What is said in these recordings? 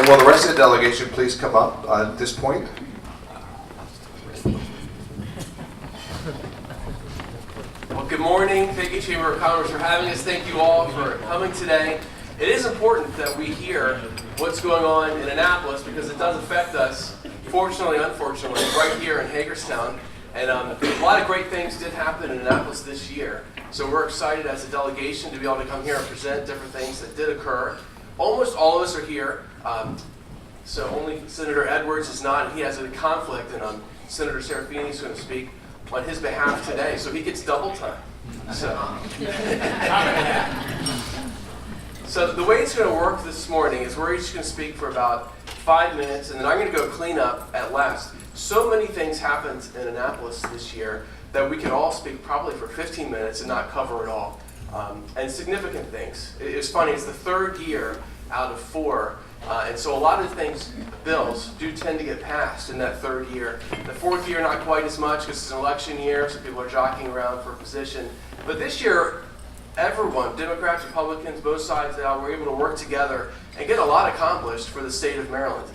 Will the rest of the delegation please come up at this point? Well, good morning. Thank you, Chamber of Commerce, for having us. Thank you all for coming today. It is important that we hear what's going on in Annapolis because it does affect us, fortunately, unfortunately, right here in Hagerstown. And a lot of great things did happen in Annapolis this year. So we're excited as a delegation to be able to come here and present different things that did occur. Almost all of us are here. So only Senator Edwards is not, and he has a conflict, and Senator Serafini is going to speak on his behalf today, so he gets double time. So the way it's going to work this morning is we're each going to speak for about 5 minutes, and then I'm going to go clean up at last. So many things happened in Annapolis this year that we could all speak probably for 15 minutes and not cover it all. And significant things. It's funny, it's the third year out of 4. And so a lot of things, bills, do tend to get passed in that third year. The fourth year, not quite as much because it's an election year, so people are jockeying around for a position. But this year, everyone, Democrats, Republicans, both sides now, were able to work together and get a lot accomplished for the state of Maryland.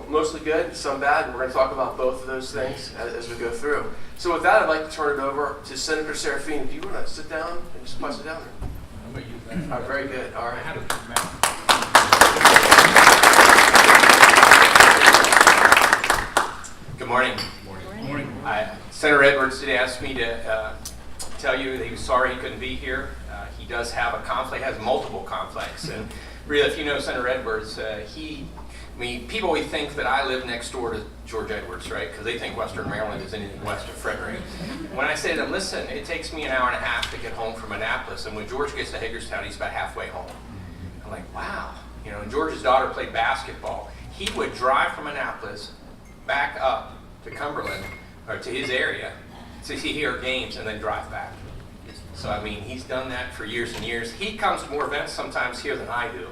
Mostly good, some bad, and we're going to talk about both of those things as we go through. So with that, I'd like to turn it over to Senator Serafini. Do you want to sit down and just pass it down there? I'm going to use that. All right, very good. All right. Good morning. Good morning. Senator Edwards did ask me to tell you that he was sorry he couldn't be here. He does have a conflict, has multiple conflicts. And really, if you know Senator Edwards, people always think that I live next door to George Edwards, right? Because they think Western Maryland is anything west of Frederick. When I say to them, listen, it takes me an hour and a half to get home from Annapolis, and when George gets to Hagerstown, he's about halfway home. I'm like, wow. And George's daughter played basketball. He would drive from Annapolis back up to Cumberland, or to his area, to see her games, and then drive back. So, he's done that for years and years. He comes to more events sometimes here than I do.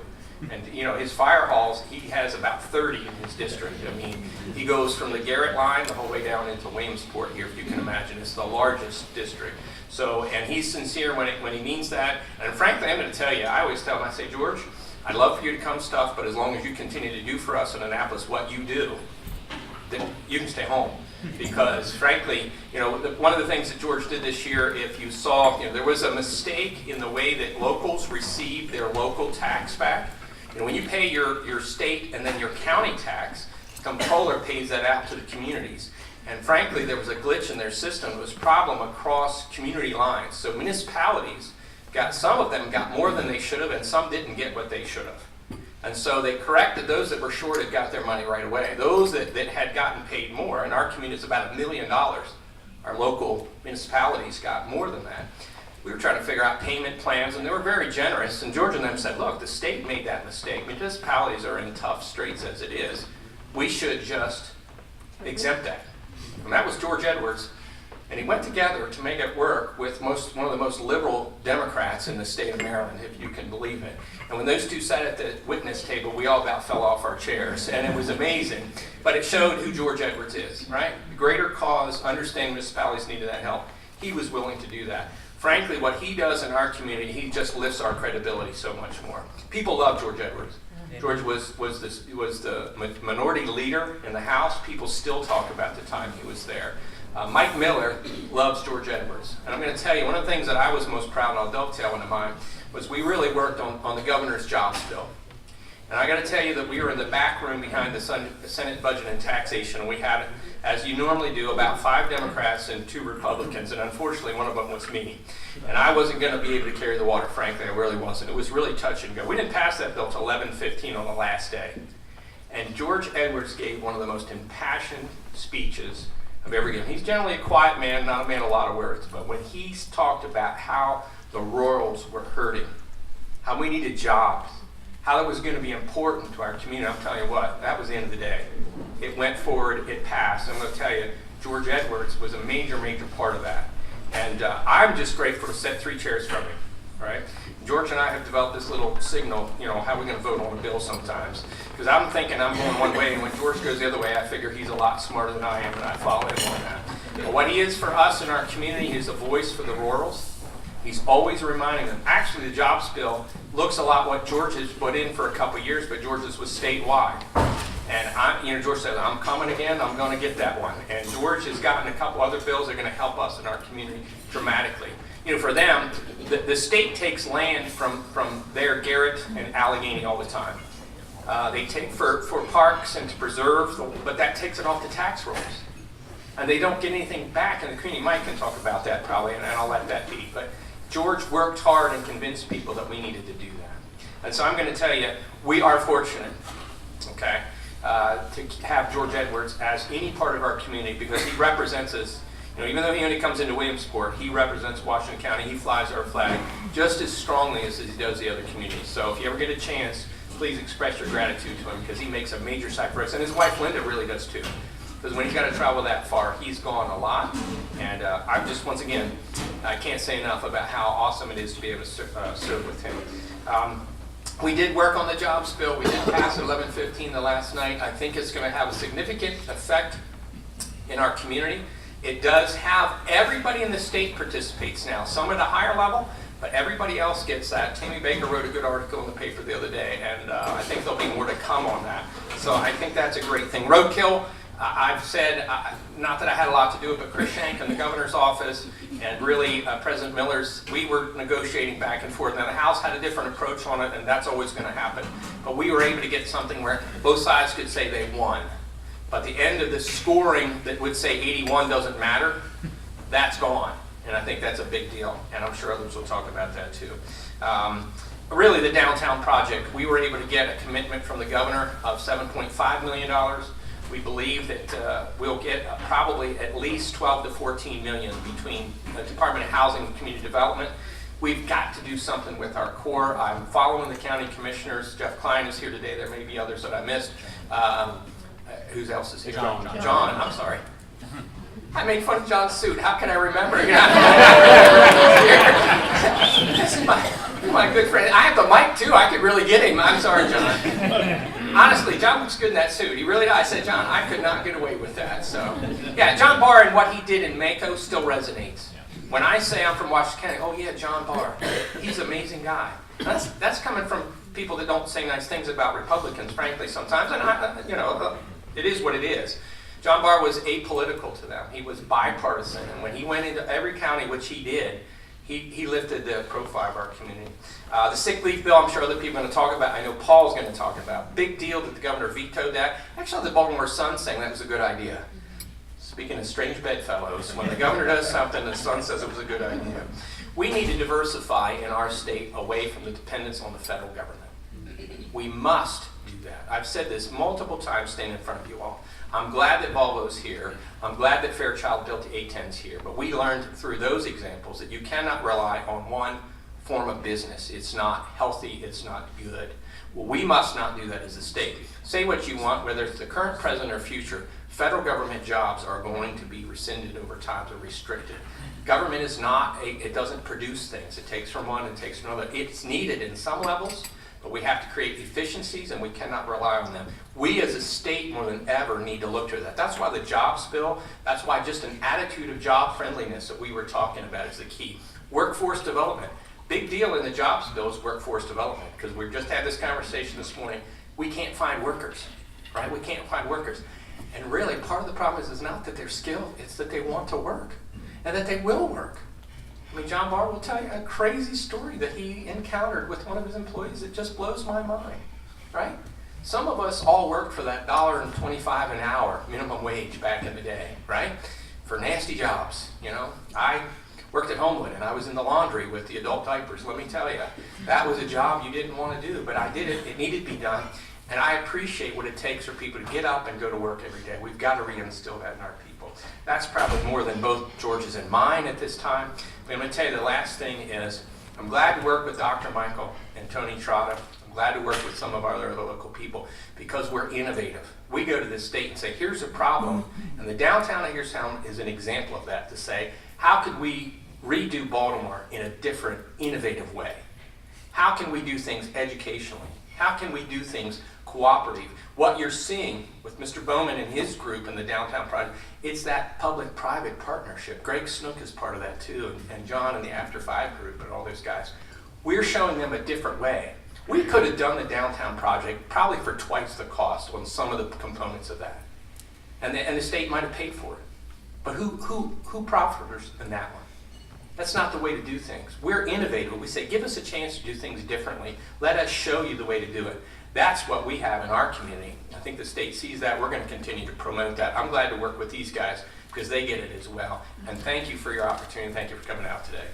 And, his fire halls, he has about 30 in his district. He goes from the Garrett line the whole way down into Williamsport here, if you can imagine. It's the largest district. So, and he's sincere when he means that. And frankly, I'm going to tell you, I always tell him, I say, George, I'd love for you to come stuff, but as long as you continue to do for us in Annapolis what you do, then you can stay home. Because frankly, one of the things that George did this year, if you saw, there was a mistake in the way that locals receive their local tax back. When you pay your state and then your county tax, the comptroller pays that out to the communities. And frankly, there was a glitch in their system. It was a problem across community lines. So municipalities some of them got more than they should have, and some didn't get what they should have. And so they corrected those that were short had got their money right away. Those that had gotten paid more, and our community is about $1 million. Our local municipalities got more than that. We were trying to figure out payment plans, and they were very generous. And George and them said, look, the state made that mistake. Municipalities are in tough straits as it is. We should just exempt that. And that was George Edwards. And he went together to make it work with one of the most liberal Democrats in the state of Maryland, if you can believe it. And when those two sat at the witness table, we all about fell off our chairs. And it was amazing. But it showed who George Edwards is, right? The greater cause, understanding municipalities needed that help. He was willing to do that. Frankly, what he does in our community, he just lifts our credibility so much more. People love George Edwards. George was the minority leader in the House. People still talk about the time he was there. Mike Miller loves George Edwards. And I'm going to tell you, one of the things that I was most proud of, and I'll dovetail into mine, was we really worked on the governor's jobs bill. And I got to tell you that we were in the back room behind the Senate Budget and Taxation, and we had, as you normally do, about 5 Democrats and 2 Republicans, and unfortunately one of them was me. And I wasn't going to be able to carry the water, frankly, I really wasn't. It was really touch and go. We didn't pass that bill till 11:15 on the last day. And George Edwards gave one of the most impassioned speeches I've ever given. He's generally a quiet man, not a man of a lot of words, but when he's talked about how the rurals were hurting, how we needed jobs, how it was going to be important to our community, I'm telling you what, that was the end of the day. It went forward, it passed. I'm going to tell you, George Edwards was a major, major part of that. And I'm just grateful to sit 3 chairs from him, right? George and I have developed this little signal, how we're going to vote on a bill sometimes. Because I'm thinking I'm going one way, and when George goes the other way, I figure he's a lot smarter than I am, and I follow him on that. But what he is for us in our community, he's a voice for the rurals. He's always reminding them. Actually, the jobs bill looks a lot what George's put in for a couple of years, but George's was statewide. And George said, I'm coming again, I'm going to get that one. And George has gotten a couple other bills that are going to help us in our community dramatically. For them, the state takes land from their Garrett and Allegheny all the time. They take for parks and to preserve, but that takes it off the tax rolls. And they don't get anything back in the community. Mike can talk about that probably, and I'll let that be. But George worked hard and convinced people that we needed to do that. And so I'm going to tell you, we are fortunate, okay, to have George Edwards as any part of our community because he represents us. Even though he only comes into Williamsport, he represents Washington County. He flies our flag just as strongly as he does the other communities. So if you ever get a chance, please express your gratitude to him because he makes a major sacrifice. And his wife, Linda, really does too. Because when he's got to travel that far, he's gone a lot. And I'm just, once again, I can't say enough about how awesome it is to be able to serve with him. We did work on the jobs bill. We did pass at 11:15 the last night. I think it's going to have a significant effect in our community. It does have, everybody in the state participates now. Some at a higher level, but everybody else gets that. Tammy Baker wrote a good article in the paper the other day, and I think there'll be more to come on that. So I think that's a great thing. Roadkill, I've said, not that I had a lot to do with it, but Chris Shank in the governor's office and really President Miller's, we were negotiating back and forth. Now the House had a different approach on it, and that's always going to happen. But we were able to get something where both sides could say they won. But the end of the scoring that would say 81 doesn't matter, that's gone. And I think that's a big deal. And I'm sure others will talk about that too. Really, the downtown project, we were able to get a commitment from the governor of $7.5 million. We believe that we'll get probably at least 12 to 14 million between the Department of Housing and Community Development. We've got to do something with our core. I'm following the county commissioners. Jeff Klein is here today. There may be others that I missed. Who else is here? John, I'm sorry. I made fun of John's suit. How can I remember? This is my good friend. I have the mic too. I could really get him. I'm sorry, John. Honestly, John looks good in that suit. He really does. I said, John, I could not get away with that. So, yeah, John Barr and what he did in Mako still resonates. When I say I'm from Washington County, oh yeah, John Barr. He's an amazing guy. That's coming from people that don't say nice things about Republicans, frankly, sometimes. And it is what it is. John Barr was apolitical to them. He was bipartisan, and when he went into every county, which he did, he lifted the profile of our community. The sick leave bill, I'm sure other people are going to talk about. I know Paul's going to talk about. Big deal that the governor vetoed that. Actually, the Baltimore Sun saying that was a good idea. Speaking of strange bedfellows, when the governor does something, the Sun says it was a good idea. We need to diversify in our state away from the dependence on the federal government. We must do that. I've said this multiple times standing in front of you all. I'm glad that Volvo's here. I'm glad that Fairchild built the A10s here. But we learned through those examples that you cannot rely on one form of business. It's not healthy. It's not good. Well, we must not do that as a state. Say what you want, whether it's the current president or future, federal government jobs are going to be rescinded over time or restricted. Government is not, it doesn't produce things. It takes from one and takes from another. It's needed in some levels, but we have to create efficiencies and we cannot rely on them. We as a state more than ever need to look to that. That's why the jobs bill, that's why just an attitude of job friendliness that we were talking about is the key. Workforce development. Big deal in the jobs bill is workforce development, because we've just had this conversation this morning. We can't find workers, right? We can't find workers. And really part of the problem is not that they're skilled, it's that they want to work and that they will work. I mean, John Barr will tell you a crazy story that he encountered with one of his employees that just blows my mind, right? Some of us all worked for that $1.25 an hour minimum wage back in the day, right? For nasty jobs, I worked at Homewood and I was in the laundry with the adult diapers. Let me tell you, that was a job you didn't want to do, but I did it. It needed to be done. And I appreciate what it takes for people to get up and go to work every day. We've got to reinstill that in our people. That's probably more than both George's and mine at this time. I'm going to tell you the last thing is, I'm glad to work with Dr. Michael and Tony Trotta. I'm glad to work with some of our other local people because we're innovative. We go to the state and say, here's a problem. And the downtown of Hagerstown is an example of that, to say, how could we redo Baltimore in a different, innovative way? How can we do things educationally? How can we do things cooperative. What you're seeing with Mr. Bowman and his group in the downtown project, it's that public-private partnership. Greg Snook is part of that too, and John and the After 5 group and all those guys. We're showing them a different way. We could have done the downtown project probably for twice the cost on some of the components of that. And the state might have paid for it. But who proffers in that one? That's not the way to do things. We're innovative. We say, give us a chance to do things differently. Let us show you the way to do it. That's what we have in our community. I think the state sees that. We're going to continue to promote that. I'm glad to work with these guys because they get it as well. And thank you for your opportunity. Thank you for coming out today.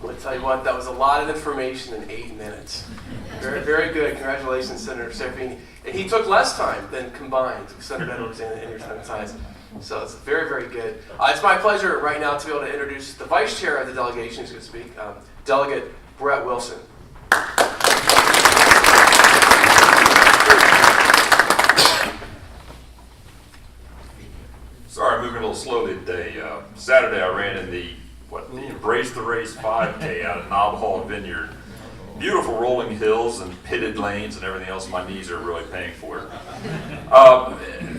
I'll tell you what, that was a lot of information in 8 minutes. Very, very good. Congratulations, Senator Serafini. And he took less time than combined, Senator Edwards and your Ties. So it's very, very good. It's my pleasure right now to be able to introduce the vice chair of the delegation who's going to speak, Delegate Brett Wilson. Sorry, I'm moving a little slowly today. Saturday I ran in the Embrace the Race 5K out at Knob Hall Vineyard. Beautiful rolling hills and pitted lanes and everything else my knees are really paying for.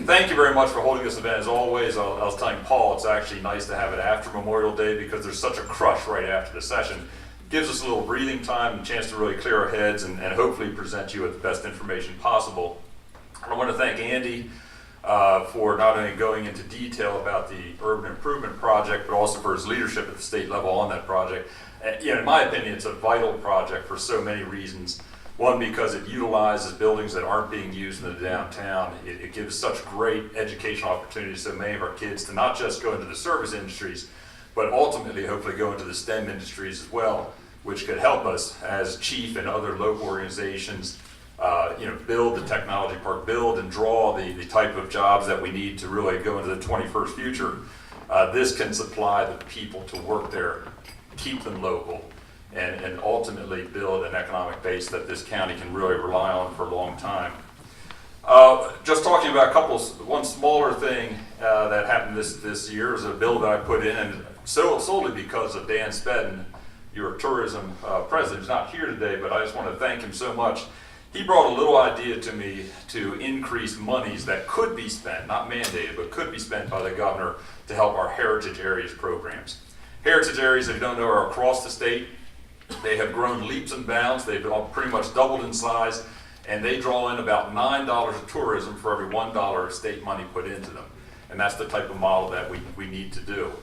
Thank you very much for holding this event. As always, I was telling Paul it's actually nice to have it after Memorial Day because there's such a crush right after the session. Gives us a little breathing time and a chance to really clear our heads and hopefully present you with the best information possible. I want to thank Andy for not only going into detail about the urban improvement project, but also for his leadership at the state level on that project. In my opinion, it's a vital project for so many reasons. One, because it utilizes buildings that aren't being used in the downtown. It gives such great educational opportunities to many of our kids to not just go into the service industries, but ultimately, hopefully, go into the STEM industries as well, which could help us as Chief and other local organizations build the technology park, build and draw the type of jobs that we need to really go into the 21st future. This can supply the people to work there, keep them local, and ultimately build an economic base that this county can really rely on for a long time. Just talking about one smaller thing that happened this year is a bill that I put in, and solely because of Dan Spedden, your tourism president, who's not here today, but I just want to thank him so much. He brought a little idea to me to increase monies that could be spent, not mandated, but could be spent by the governor to help our heritage areas programs. Heritage areas, if you don't know, are across the state. They have grown leaps and bounds. They've all pretty much doubled in size, and they draw in about $9 of tourism for every $1 of state money put into them. And that's the type of model that we need to do.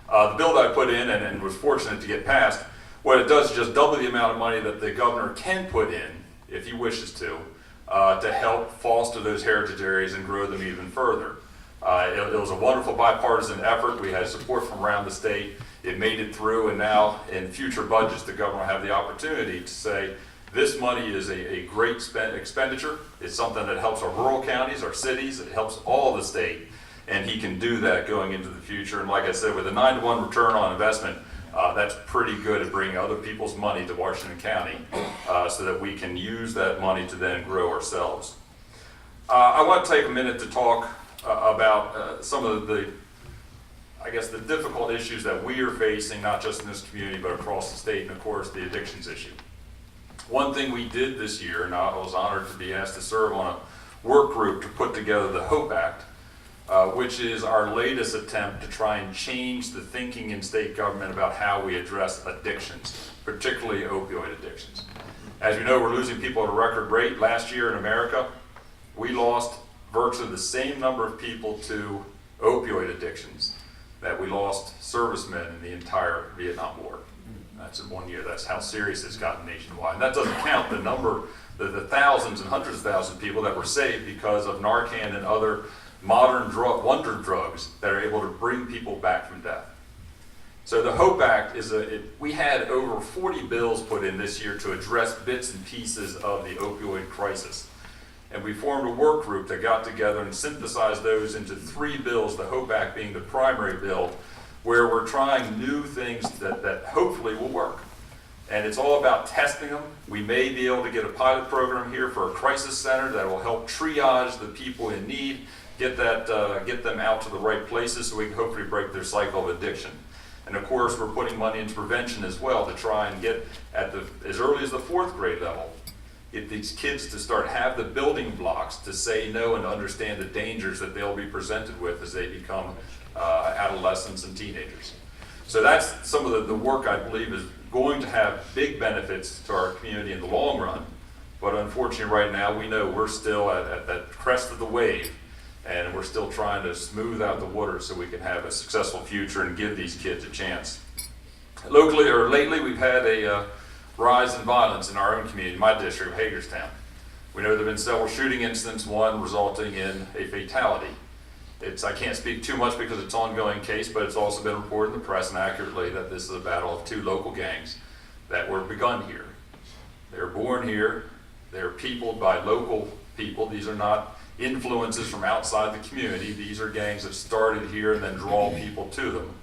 The bill that I put in and was fortunate to get passed, what it does is just double the amount of money that the governor can put in, if he wishes to help foster those heritage areas and grow them even further. It was a wonderful bipartisan effort. We had support from around the state. It made it through, and now in future budgets, the governor will have the opportunity to say, this money is a great expenditure. It's something that helps our rural counties, our cities, it helps all the state, and he can do that going into the future. And like I said, with a 9-to-1 return on investment, that's pretty good at bringing other people's money to Washington County so that we can use that money to then grow ourselves. I want to take a minute to talk about some of the difficult issues that we are facing, not just in this community, but across the state, and of course, the addictions issue. One thing we did this year, and I was honored to be asked to serve on a work group to put together the HOPE Act, which is our latest attempt to try and change the thinking in state government about how we address addictions, particularly opioid addictions. As you know, we're losing people at a record rate. Last year in America, we lost virtually the same number of people to opioid addictions that we lost servicemen in the entire Vietnam War. That's in 1 year. That's how serious it's gotten nationwide. And that doesn't count the number, the thousands and hundreds of thousands of people that were saved because of Narcan and other modern wonder drugs that are able to bring people back from death. So the HOPE Act we had over 40 bills put in this year to address bits and pieces of the opioid crisis. And we formed a work group that got together and synthesized those into 3 bills, the HOPE Act being the primary bill, where we're trying new things that hopefully will work. And it's all about testing them. We may be able to get a pilot program here for a crisis center that will help triage the people in need, get them out to the right places so we can hopefully break their cycle of addiction. And of course, we're putting money into prevention as well to try and get at as early as the 4th grade level, get these kids to have the building blocks to say no and understand the dangers that they'll be presented with as they become adolescents and teenagers. So that's some of the work I believe is going to have big benefits to our community in the long run. But unfortunately right now we know we're still at that crest of the wave, and we're still trying to smooth out the water so we can have a successful future and give these kids a chance. Locally or lately we've had a rise in violence in our own community, my district of Hagerstown. We know there have been several shooting incidents, one resulting in a fatality. I can't speak too much because it's an ongoing case, but it's also been reported in the press and accurately that this is a battle of 2 local gangs that were begun here. They're born here, they're peopled by local people. These are not influences from outside the community. These are gangs that started here and then draw people to them.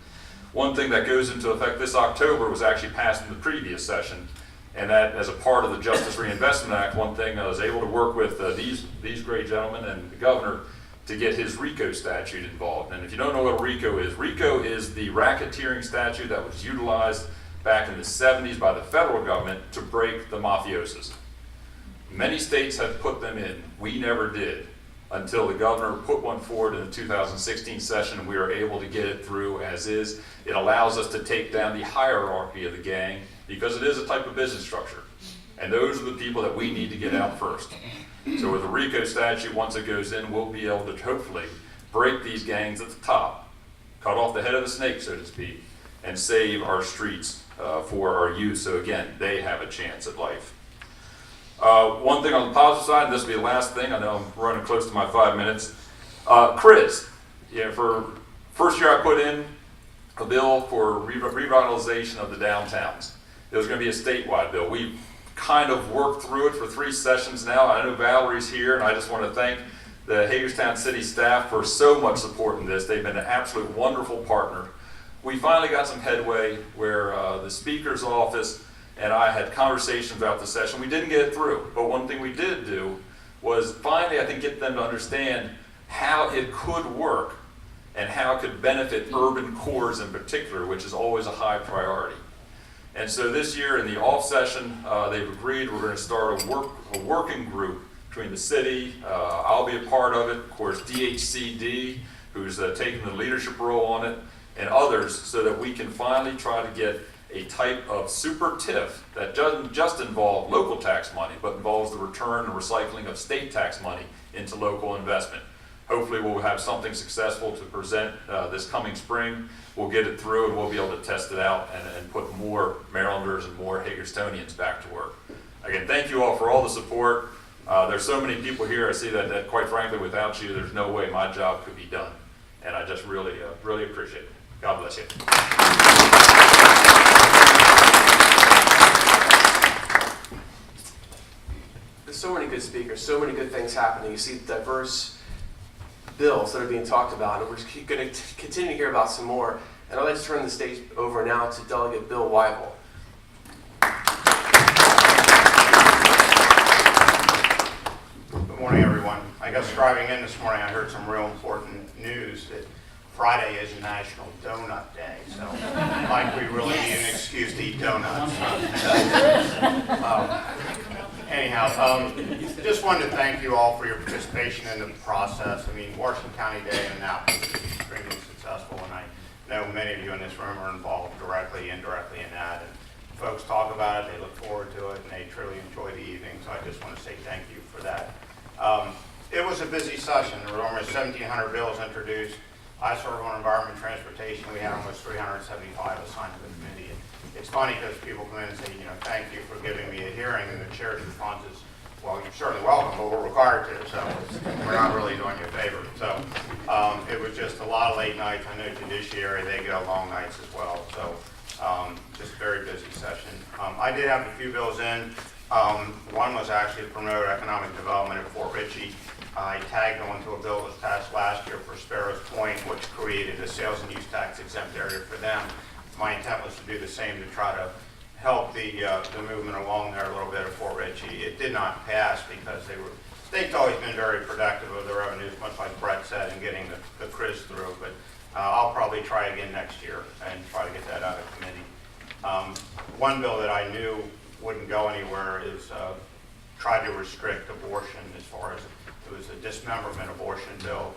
One thing that goes into effect this October was actually passed in the previous session, and that as a part of the Justice Reinvestment Act, one thing I was able to work with these great gentlemen and the governor to get his RICO statute involved. And if you don't know what RICO is the racketeering statute that was utilized back in the 70s by the federal government to break the mafiosos. Many states have put them in. We never did until the governor put one forward in the 2016 session, and we were able to get it through as is. It allows us to take down the hierarchy of the gang because it is a type of business structure. And those are the people that we need to get out first. So with the RICO statute, once it goes in, we'll be able to hopefully break these gangs at the top, cut off the head of the snake, so to speak, and save our streets for our youth. So again, they have a chance at life. One thing on the positive side, and this will be the last thing, I know I'm running close to my 5 minutes. CRIZ, for first year I put in a bill for revitalization of the downtowns. It was going to be a statewide bill. We've kind of worked through it for 3 sessions now. I know Valerie's here, and I just want to thank the Hagerstown City staff for so much support in this. They've been an absolute wonderful partner. We finally got some headway where the Speaker's office and I had conversations throughout the session. We didn't get it through, but one thing we did do was finally, I think, get them to understand how it could work and how it could benefit urban cores in particular, which is always a high priority. And so this year in the off session, they've agreed we're going to start a working group between the city, I'll be a part of it, of course DHCD, who's taking the leadership role on it, and others, so that we can finally try to get a type of super TIF that doesn't just involve local tax money, but involves the return and recycling of state tax money into local investment. Hopefully we'll have something successful to present this coming spring. We'll get it through and we'll be able to test it out and put more Marylanders and more Hagerstonians back to work. Again, thank you all for all the support. There's so many people here. I see that quite frankly, without you, there's no way my job could be done. And I just really, really appreciate it. God bless you. There's so many good speakers, so many good things happening. You see diverse bills that are being talked about, and we're going to continue to hear about some more. And I'd like to turn the stage over now to Delegate Bill Weibel. Good morning, everyone. I guess driving in this morning, I heard some real important news that Friday is National Donut Day, so like we really need an excuse to eat donuts. Anyhow, just wanted to thank you all for your participation in the process. I mean, Washington County Day in Annapolis is extremely successful, and I know many of you in this room are involved directly, indirectly in that. And folks talk about it, they look forward to it, and they truly enjoy the evening, so I just want to say thank you for that. It was a busy session. There were almost 1,700 bills introduced. I serve on Environment and Transportation. We had almost 375 assigned to the committee. And it's funny because people come in and say, thank you for giving me a hearing, and the chair's response is, well, you're certainly welcome, but we're required to, so we're not really doing you a favor. So it was just a lot of late nights. I know Judiciary, they go long nights as well. So just a very busy session. I did have a few bills in. One was actually to promote economic development at Fort Ritchie. I tagged on to a bill that was passed last year for Sparrows Point, which created a sales and use tax exempt area for them. My intent was to do the same to try to help the movement along there a little bit at Fort Ritchie. It did not pass because state's always been very productive of their revenues, much like Brett said, in getting the CRIZ through. But I'll probably try again next year and try to get that out of committee. One bill that I knew wouldn't go anywhere is try to restrict abortion as far as it was a dismemberment abortion bill.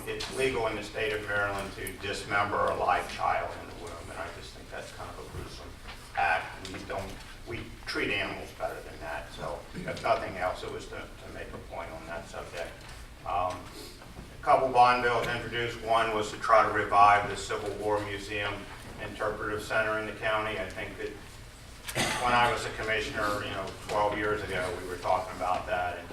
It's legal in the state of Maryland to dismember a live child in the womb, and I just think that's kind of a gruesome act. We treat animals better than that, so if nothing else, it was to make a point on that subject. A couple bond bills introduced. One was to try to revive the Civil War Museum Interpretive Center in the county. I think that when I was a commissioner, 12 years ago, we were talking about that. And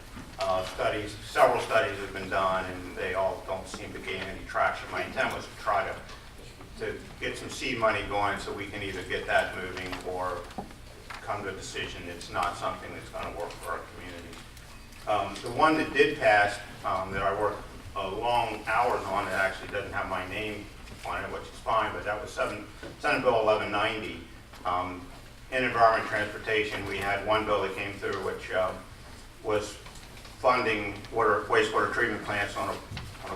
several studies have been done, and they all don't seem to gain any traction. My intent was to try to get some seed money going so we can either get that moving or come to a decision it's not something that's going to work for our community. The one that did pass, that I worked long hours on, that actually doesn't have my name on it, which is fine, but that was Senate Bill 1190. In Environment and Transportation, we had one bill that came through which was funding wastewater treatment plants on a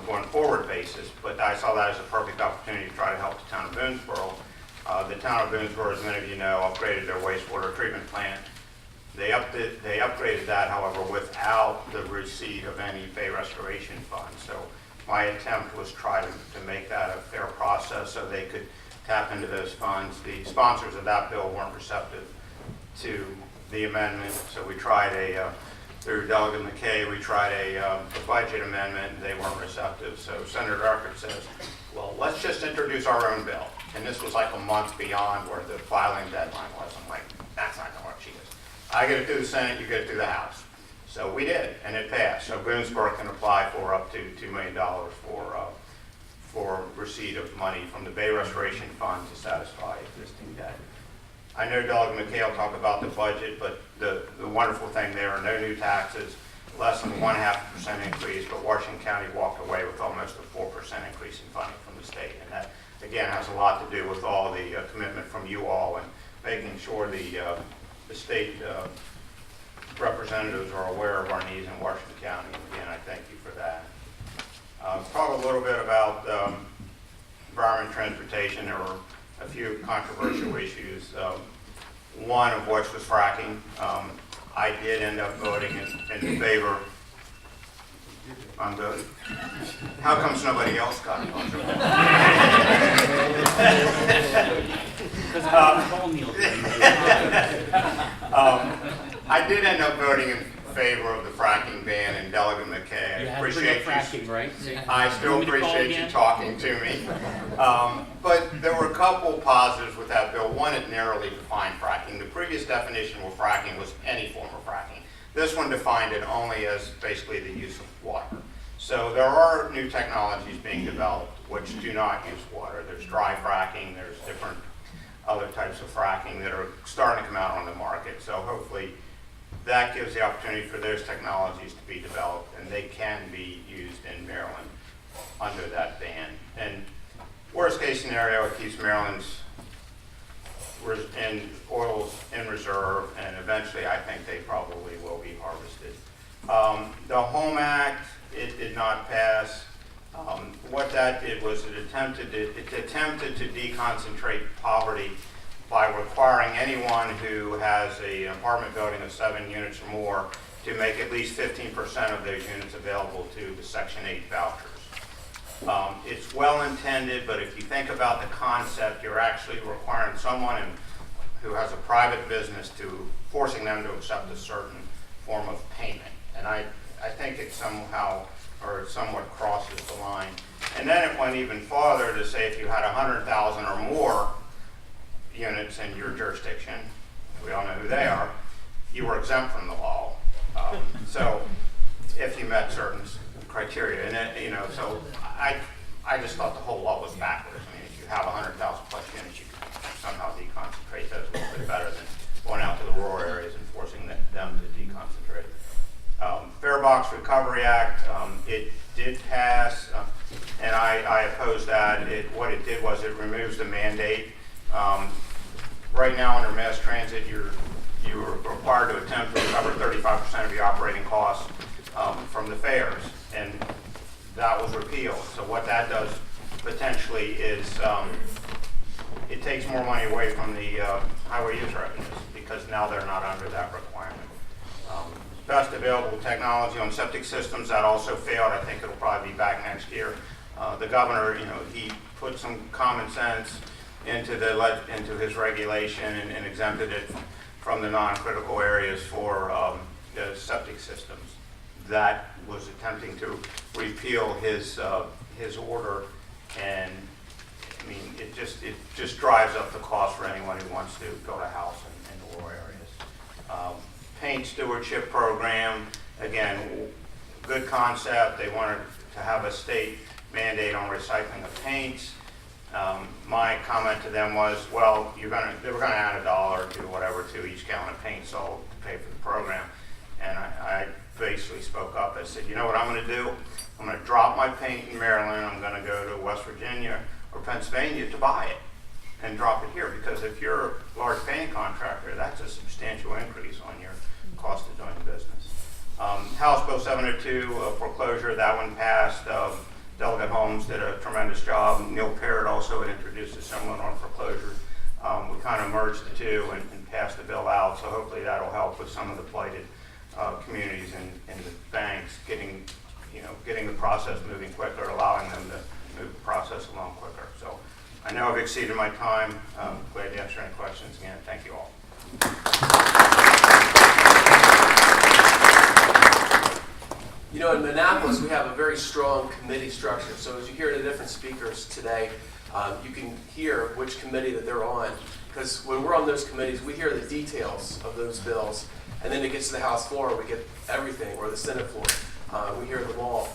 going forward basis, but I saw that as a perfect opportunity to try to help the town of Boonesboro. The town of Boonesboro, as many of you know, upgraded their wastewater treatment plant. They upgraded that, however, without the receipt of any Bay Restoration funds. So my attempt was try to make that a fair process so they could tap into those funds. The sponsors of that bill weren't receptive to the amendment, so we tried through Delegate McKay, we tried a budget amendment, and they weren't receptive. So Senator Eckert says, well, let's just introduce our own bill. And this was like a month beyond where the filing deadline was. I'm like, that's not going to work. She goes, I get it through the Senate, you get it through the House. So we did, and it passed. So Boonesboro can apply for up to $2 million for receipt of money from the Bay Restoration Fund to satisfy existing debt. I know Delegate McKay will talk about the budget, but the wonderful thing there are no new taxes, less than 0.5% increase, but Washington County walked away with almost a 4% increase in funding from the state. And that, again, has a lot to do with all the commitment from you all and making sure the state representatives are aware of our needs in Washington County. And again, I thank you for that. Talk a little bit about environment and transportation. There were a few controversial issues, one of which was fracking. I did end up voting in favor. I'm good. How comes nobody else got it? I did end up voting in favor of the fracking ban, and Delegate McKay, You I had to bring appreciate up fracking, right? I still Want me to call appreciate you again? talking to me. But there were a couple positives with that bill. One, it narrowly defined fracking. The previous definition of fracking was any form of fracking. This one defined it only as basically the use of water. So there are new technologies being developed which do not use water. There's dry fracking, there's different other types of fracking that are starting to come out on the market. So hopefully that gives the opportunity for those technologies to be developed, and they can be used in Maryland under that ban. And worst case scenario, it keeps Maryland's oils in reserve, and eventually I think they probably will be harvested. The Home Act, it did not pass. What that did was it attempted to deconcentrate poverty by requiring anyone who has an apartment building of 7 units or more to make at least 15% of those units available to the Section 8 vouchers. It's well intended, but if you think about the concept, you're actually requiring someone who has a private business to forcing them to accept a certain form of payment. And I think it somehow or somewhat crosses the line. And then it went even farther to say if you had 100,000 or more units in your jurisdiction, we all know who they are, you were exempt from the law. So if you met certain criteria, and so I just thought the whole law was backwards. I mean, if you have 100,000 plus units, you can somehow deconcentrate those a little bit better than going out to the rural areas and forcing them to deconcentrate. Fare Box Recovery Act, it did pass, and I opposed that. What it did was it removes the mandate. Right now under mass transit, you're required to attempt to recover 35% of your operating costs from the fares, and that was repealed. So what that does potentially is, it takes more money away from the highway use revenues because now they're not under that requirement. Best available technology on septic systems, that also failed. I think it'll probably be back next year. The governor, he put some common sense into his regulation and exempted it from the non-critical areas for the septic systems. That was attempting to repeal his order, and I mean it just drives up the cost for anyone who wants to build a house in rural areas. Paint stewardship program, again, good concept. They wanted to have a state mandate on recycling of paints. My comment to them was, well, they were going to add $1 to whatever to each gallon of paint sold to pay for the program. And I basically spoke up. I said, you know what I'm going to do? I'm going to drop my paint in Maryland. I'm going to go to West Virginia or Pennsylvania to buy it and drop it here. Because if you're a large painting contractor, that's a substantial increase on your cost of doing business. House Bill 702, foreclosure, that one passed. Delegate Holmes did a tremendous job. Neil Parrott also had introduced a similar on foreclosure. We kind of merged the two and passed the bill out, so hopefully that'll help with some of the blighted communities and the banks getting the process moving quicker, allowing them to move the process along quicker. So I know I've exceeded my time. Glad to answer any questions. Again, thank you all. In Annapolis, we have a very strong committee structure. So as you hear the different speakers today, you can hear which committee that they're on. Because when we're on those committees, we hear the details of those bills. And then it gets to the House floor, we get everything, or the Senate floor. We hear them all.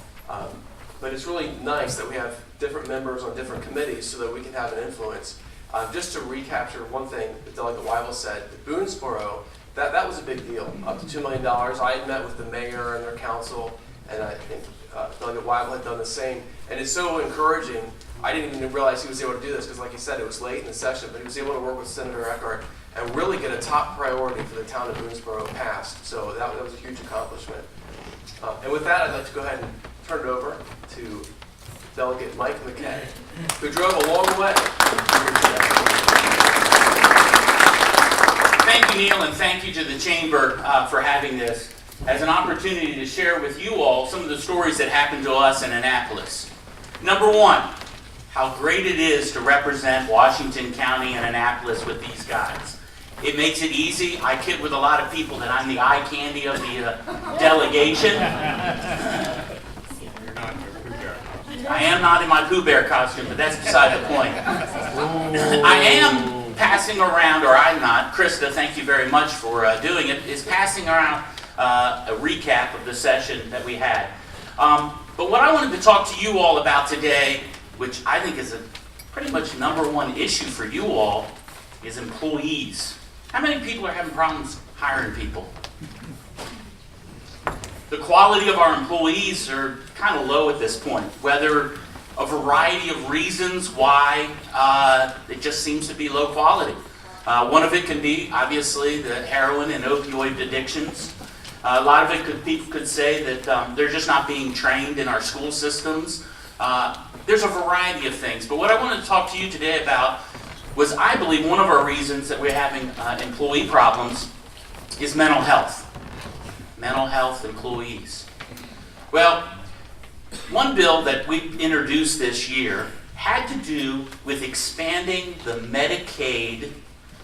But it's really nice that we have different members on different committees so that we can have an influence. Just to recapture one thing that Delegate Weibel said, the Boonesboro, that was a big deal, up to $2 million. I had met with the mayor and their council, and I think Delegate Weibel had done the same. And it's so encouraging. I didn't even realize he was able to do this because, like he said, it was late in the session, but he was able to work with Senator Eckhart and really get a top priority for the town of Boonesboro passed. So that was a huge accomplishment. And with that, I'd like to go ahead and turn it over to Delegate Mike McKay, who drove a long way. Thank you, Neil, and thank you to the Chamber for having this as an opportunity to share with you all some of the stories that happened to us in Annapolis. Number one, how great it is to represent Washington County and Annapolis with these guys. It makes it easy. I kid with a lot of people that I'm the eye candy of the delegation. I am not in my Pooh Bear costume, but that's beside the point. I am passing around, or I'm not, Krista, thank you very much for doing it, is passing around a recap of the session that we had. But what I wanted to talk to you all about today, which I think is a pretty much number one issue for you all, is employees. How many people are having problems hiring people? The quality of our employees are kind of low at this point, whether a variety of reasons why it just seems to be low quality. One of it can be, obviously, the heroin and opioid addictions. A lot of it could say that they're just not being trained in our school systems. There's a variety of things, but what I wanted to talk to you today about was, I believe, one of our reasons that we're having employee problems is mental health. Mental health employees. Well, one bill that we introduced this year had to do with expanding the Medicaid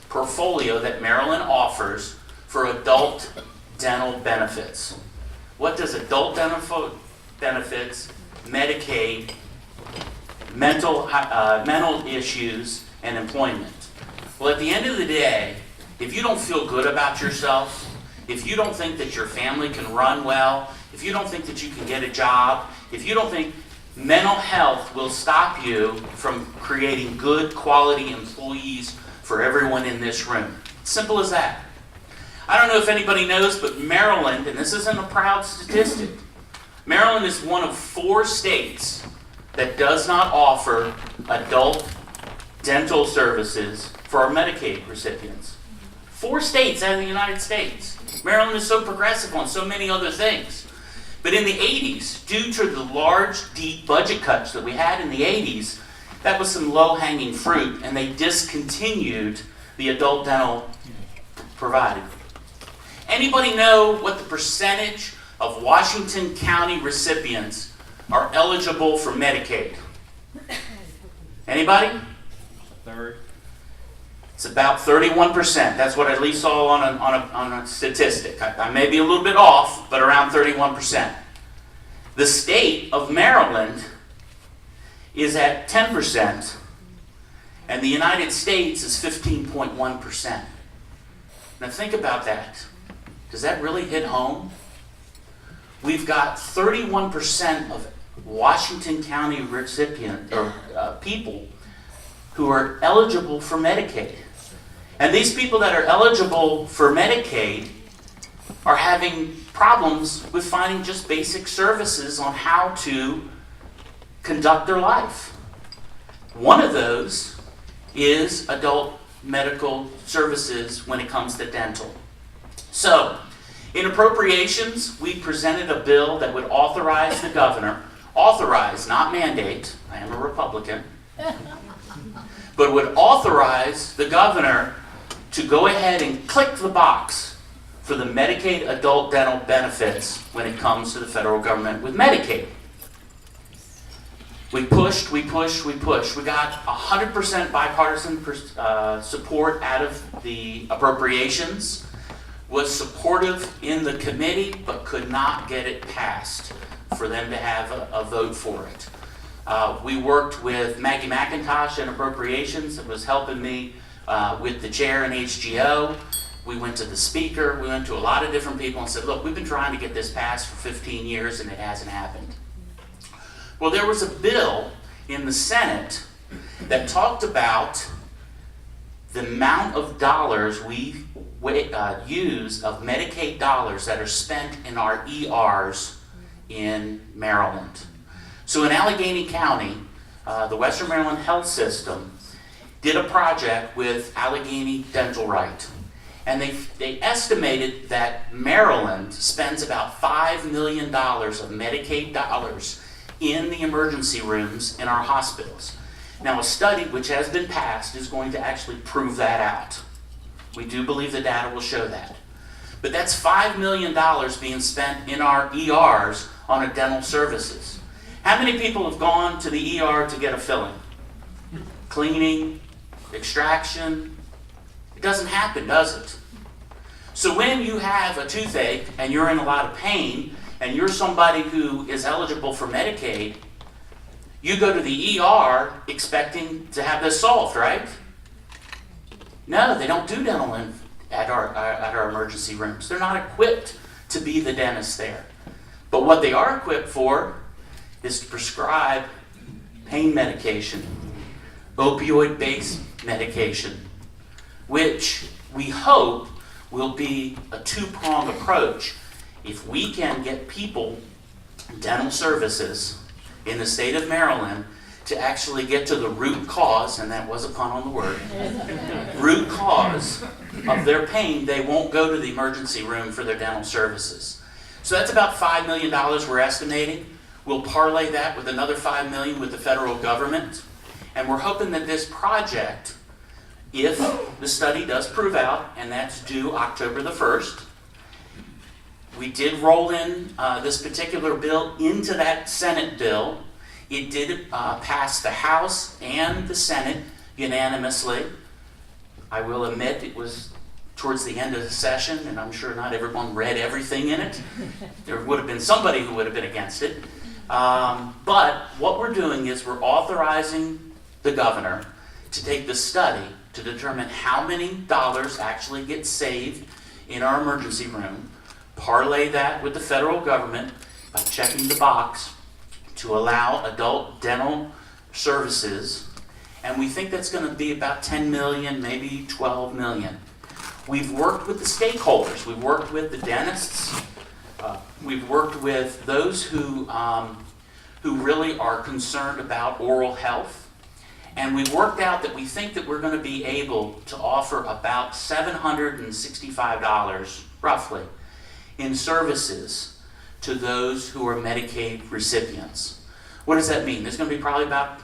portfolio that Maryland offers for adult dental benefits. What does adult dental benefits, Medicaid, mental issues, and employment? Well, at the end of the day, if you don't feel good about yourself, if you don't think that your family can run well, if you don't think that you can get a job, if you don't think mental health will stop you from creating good quality employees for everyone in this room. Simple as that. I don't know if anybody knows, but Maryland, and this isn't a proud statistic, Maryland is one of 4 states that does not offer adult dental services for our Medicaid recipients. 4 states out of the United States. Maryland is so progressive on so many other things. But in the 80s, due to the large, deep budget cuts that we had in the 80s, that was some low-hanging fruit, and they discontinued the adult dental provided. Anybody know what the percentage of Washington County recipients are eligible for Medicaid? Anybody? Third. It's about 31%. That's what I at least saw on a statistic. I may be a little bit off, but around 31%. The state of Maryland is at 10%, and the United States is 15.1%. Now think about that. Does that really hit home? We've got 31% of Washington County people who are eligible for Medicaid. And these people that are eligible for Medicaid are having problems with finding just basic services on how to conduct their life. One of those is adult medical services when it comes to dental. So, in appropriations, we presented a bill that would authorize the governor, authorize, not mandate, I am a Republican, but would authorize the governor to go ahead and click the box for the Medicaid adult dental benefits when it comes to the federal government with Medicaid. We pushed. We got 100% bipartisan support out of the appropriations, was supportive in the committee, but could not get it passed for them to have a vote for it. We worked with Maggie McIntosh in appropriations that was helping me with the chair in HGO. We went to the speaker, we went to a lot of different people and said, look, we've been trying to get this passed for 15 years and it hasn't happened. Well, there was a bill in the Senate that talked about the amount of dollars we use of Medicaid dollars that are spent in our ERs in Maryland. So in Allegheny County, the Western Maryland Health System did a project with Allegheny Dental Right. And they estimated that Maryland spends about $5 million of Medicaid dollars in the emergency rooms in our hospitals. Now, a study which has been passed is going to actually prove that out. We do believe the data will show that. But that's $5 million being spent in our ERs on a dental services. How many people have gone to the ER to get a filling? Cleaning, extraction? It doesn't happen, does it? So when you have a toothache and you're in a lot of pain and you're somebody who is eligible for Medicaid, you go to the ER expecting to have this solved, right? No, they don't do dental at our emergency rooms. They're not equipped to be the dentist there. But what they are equipped for is to prescribe pain medication, opioid-based medication, which we hope will be a two-pronged approach. If we can get people dental services in the state of Maryland to actually get to the root cause, and that was a pun on the word, root cause of their pain, they won't go to the emergency room for their dental services. So that's about $5 million we're estimating. We'll parlay that with another $5 million with the federal government. And we're hoping that this project, if the study does prove out, and that's due October the 1st, we did roll in this particular bill into that Senate bill. It did pass the House and the Senate unanimously. I will admit it was towards the end of the session, and I'm sure not everyone read everything in it. There would have been somebody who would have been against it. But what we're doing is we're authorizing the governor to take the study to determine how many dollars actually get saved in our emergency room, parlay that with the federal government by checking the box to allow adult dental services, and we think that's going to be about 10 million, maybe 12 million. We've worked with the stakeholders. We've worked with the dentists. We've worked with those who really are concerned about oral health. And we worked out that we think that we're going to be able to offer about $765, roughly, in services to those who are Medicaid recipients. What does that mean? There's going to be probably about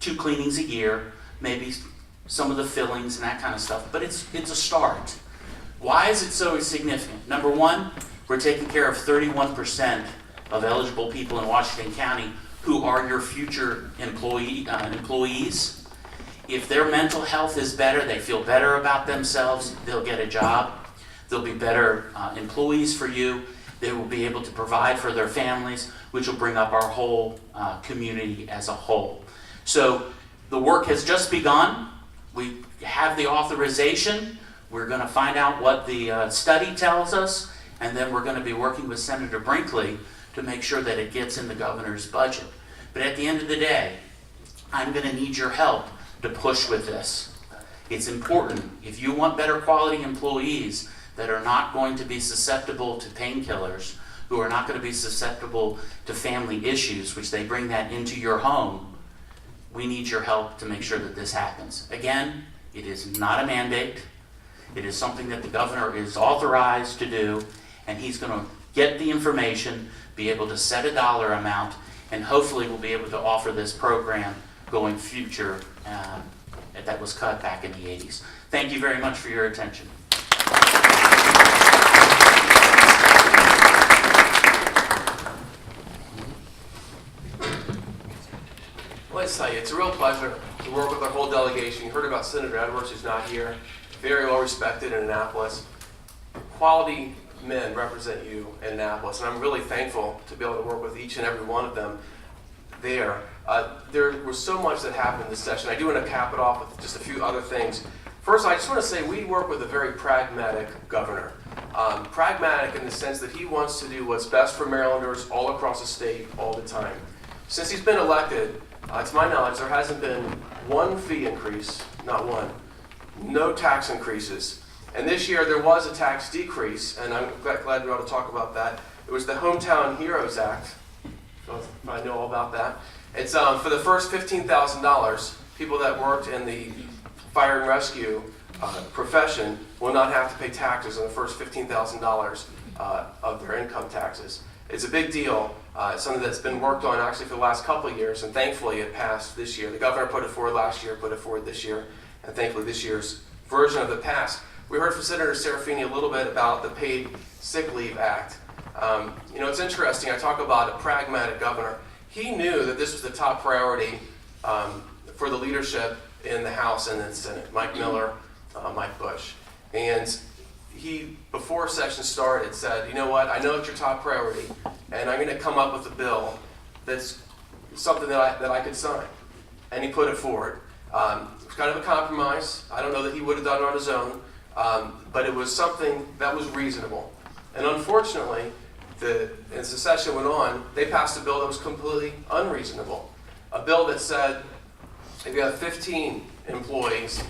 2 cleanings a year, maybe some of the fillings and that kind of stuff, but it's a start. Why is it so significant? Number one, we're taking care of 31% of eligible people in Washington County who are your future employees. If their mental health is better, they feel better about themselves, they'll get a job, they'll be better employees for you, they will be able to provide for their families, which will bring up our whole community as a whole. So the work has just begun. We have the authorization. We're going to find out what the study tells us, and then we're going to be working with Senator Brinkley to make sure that it gets in the governor's budget. But at the end of the day, I'm going to need your help to push with this. It's important. If you want better quality employees that are not going to be susceptible to painkillers, who are not going to be susceptible to family issues, which they bring that into your home, we need your help to make sure that this happens. Again, it is not a mandate. It is something that the governor is authorized to do, and he's going to get the information, be able to set a dollar amount, and hopefully we'll be able to offer this program going future that was cut back in the 80s. Thank you very much for your attention. Well, let's tell you, it's a real pleasure to work with our whole delegation. You heard about Senator Edwards, who's not here. Very well respected in Annapolis. Quality men represent you in Annapolis, and I'm really thankful to be able to work with each and every one of them there. There was so much that happened this session. I do want to cap it off with just a few other things. First, I just want to say we work with a very pragmatic governor. Pragmatic in the sense that he wants to do what's best for Marylanders all across the state all the time. Since he's been elected, to my knowledge, there hasn't been one fee increase, not one, no tax increases. And this year there was a tax decrease, and I'm glad we're able to talk about that. It was the Hometown Heroes Act. I know all about that. It's for the first $15,000, people that worked in the fire and rescue profession will not have to pay taxes on the first $15,000 of their income taxes. It's a big deal. It's something that's been worked on actually for the last couple of years, and thankfully it passed this year. The governor put it forward last year, put it forward this year, and thankfully this year's version of it passed. We heard from Senator Serafini a little bit about the Paid Sick Leave Act. You know, it's interesting. I talk about a pragmatic governor. He knew that this was the top priority for the leadership in the House and the Senate. Mike Miller, Mike Bush. And he, before session started, said, you know what, I know it's your top priority, and I'm going to come up with a bill that's something that I could sign. And he put it forward. It was kind of a compromise. I don't know that he would have done it on his own, but it was something that was reasonable. And unfortunately, as the session went on, they passed a bill that was completely unreasonable. A bill that said, if you have 15 employees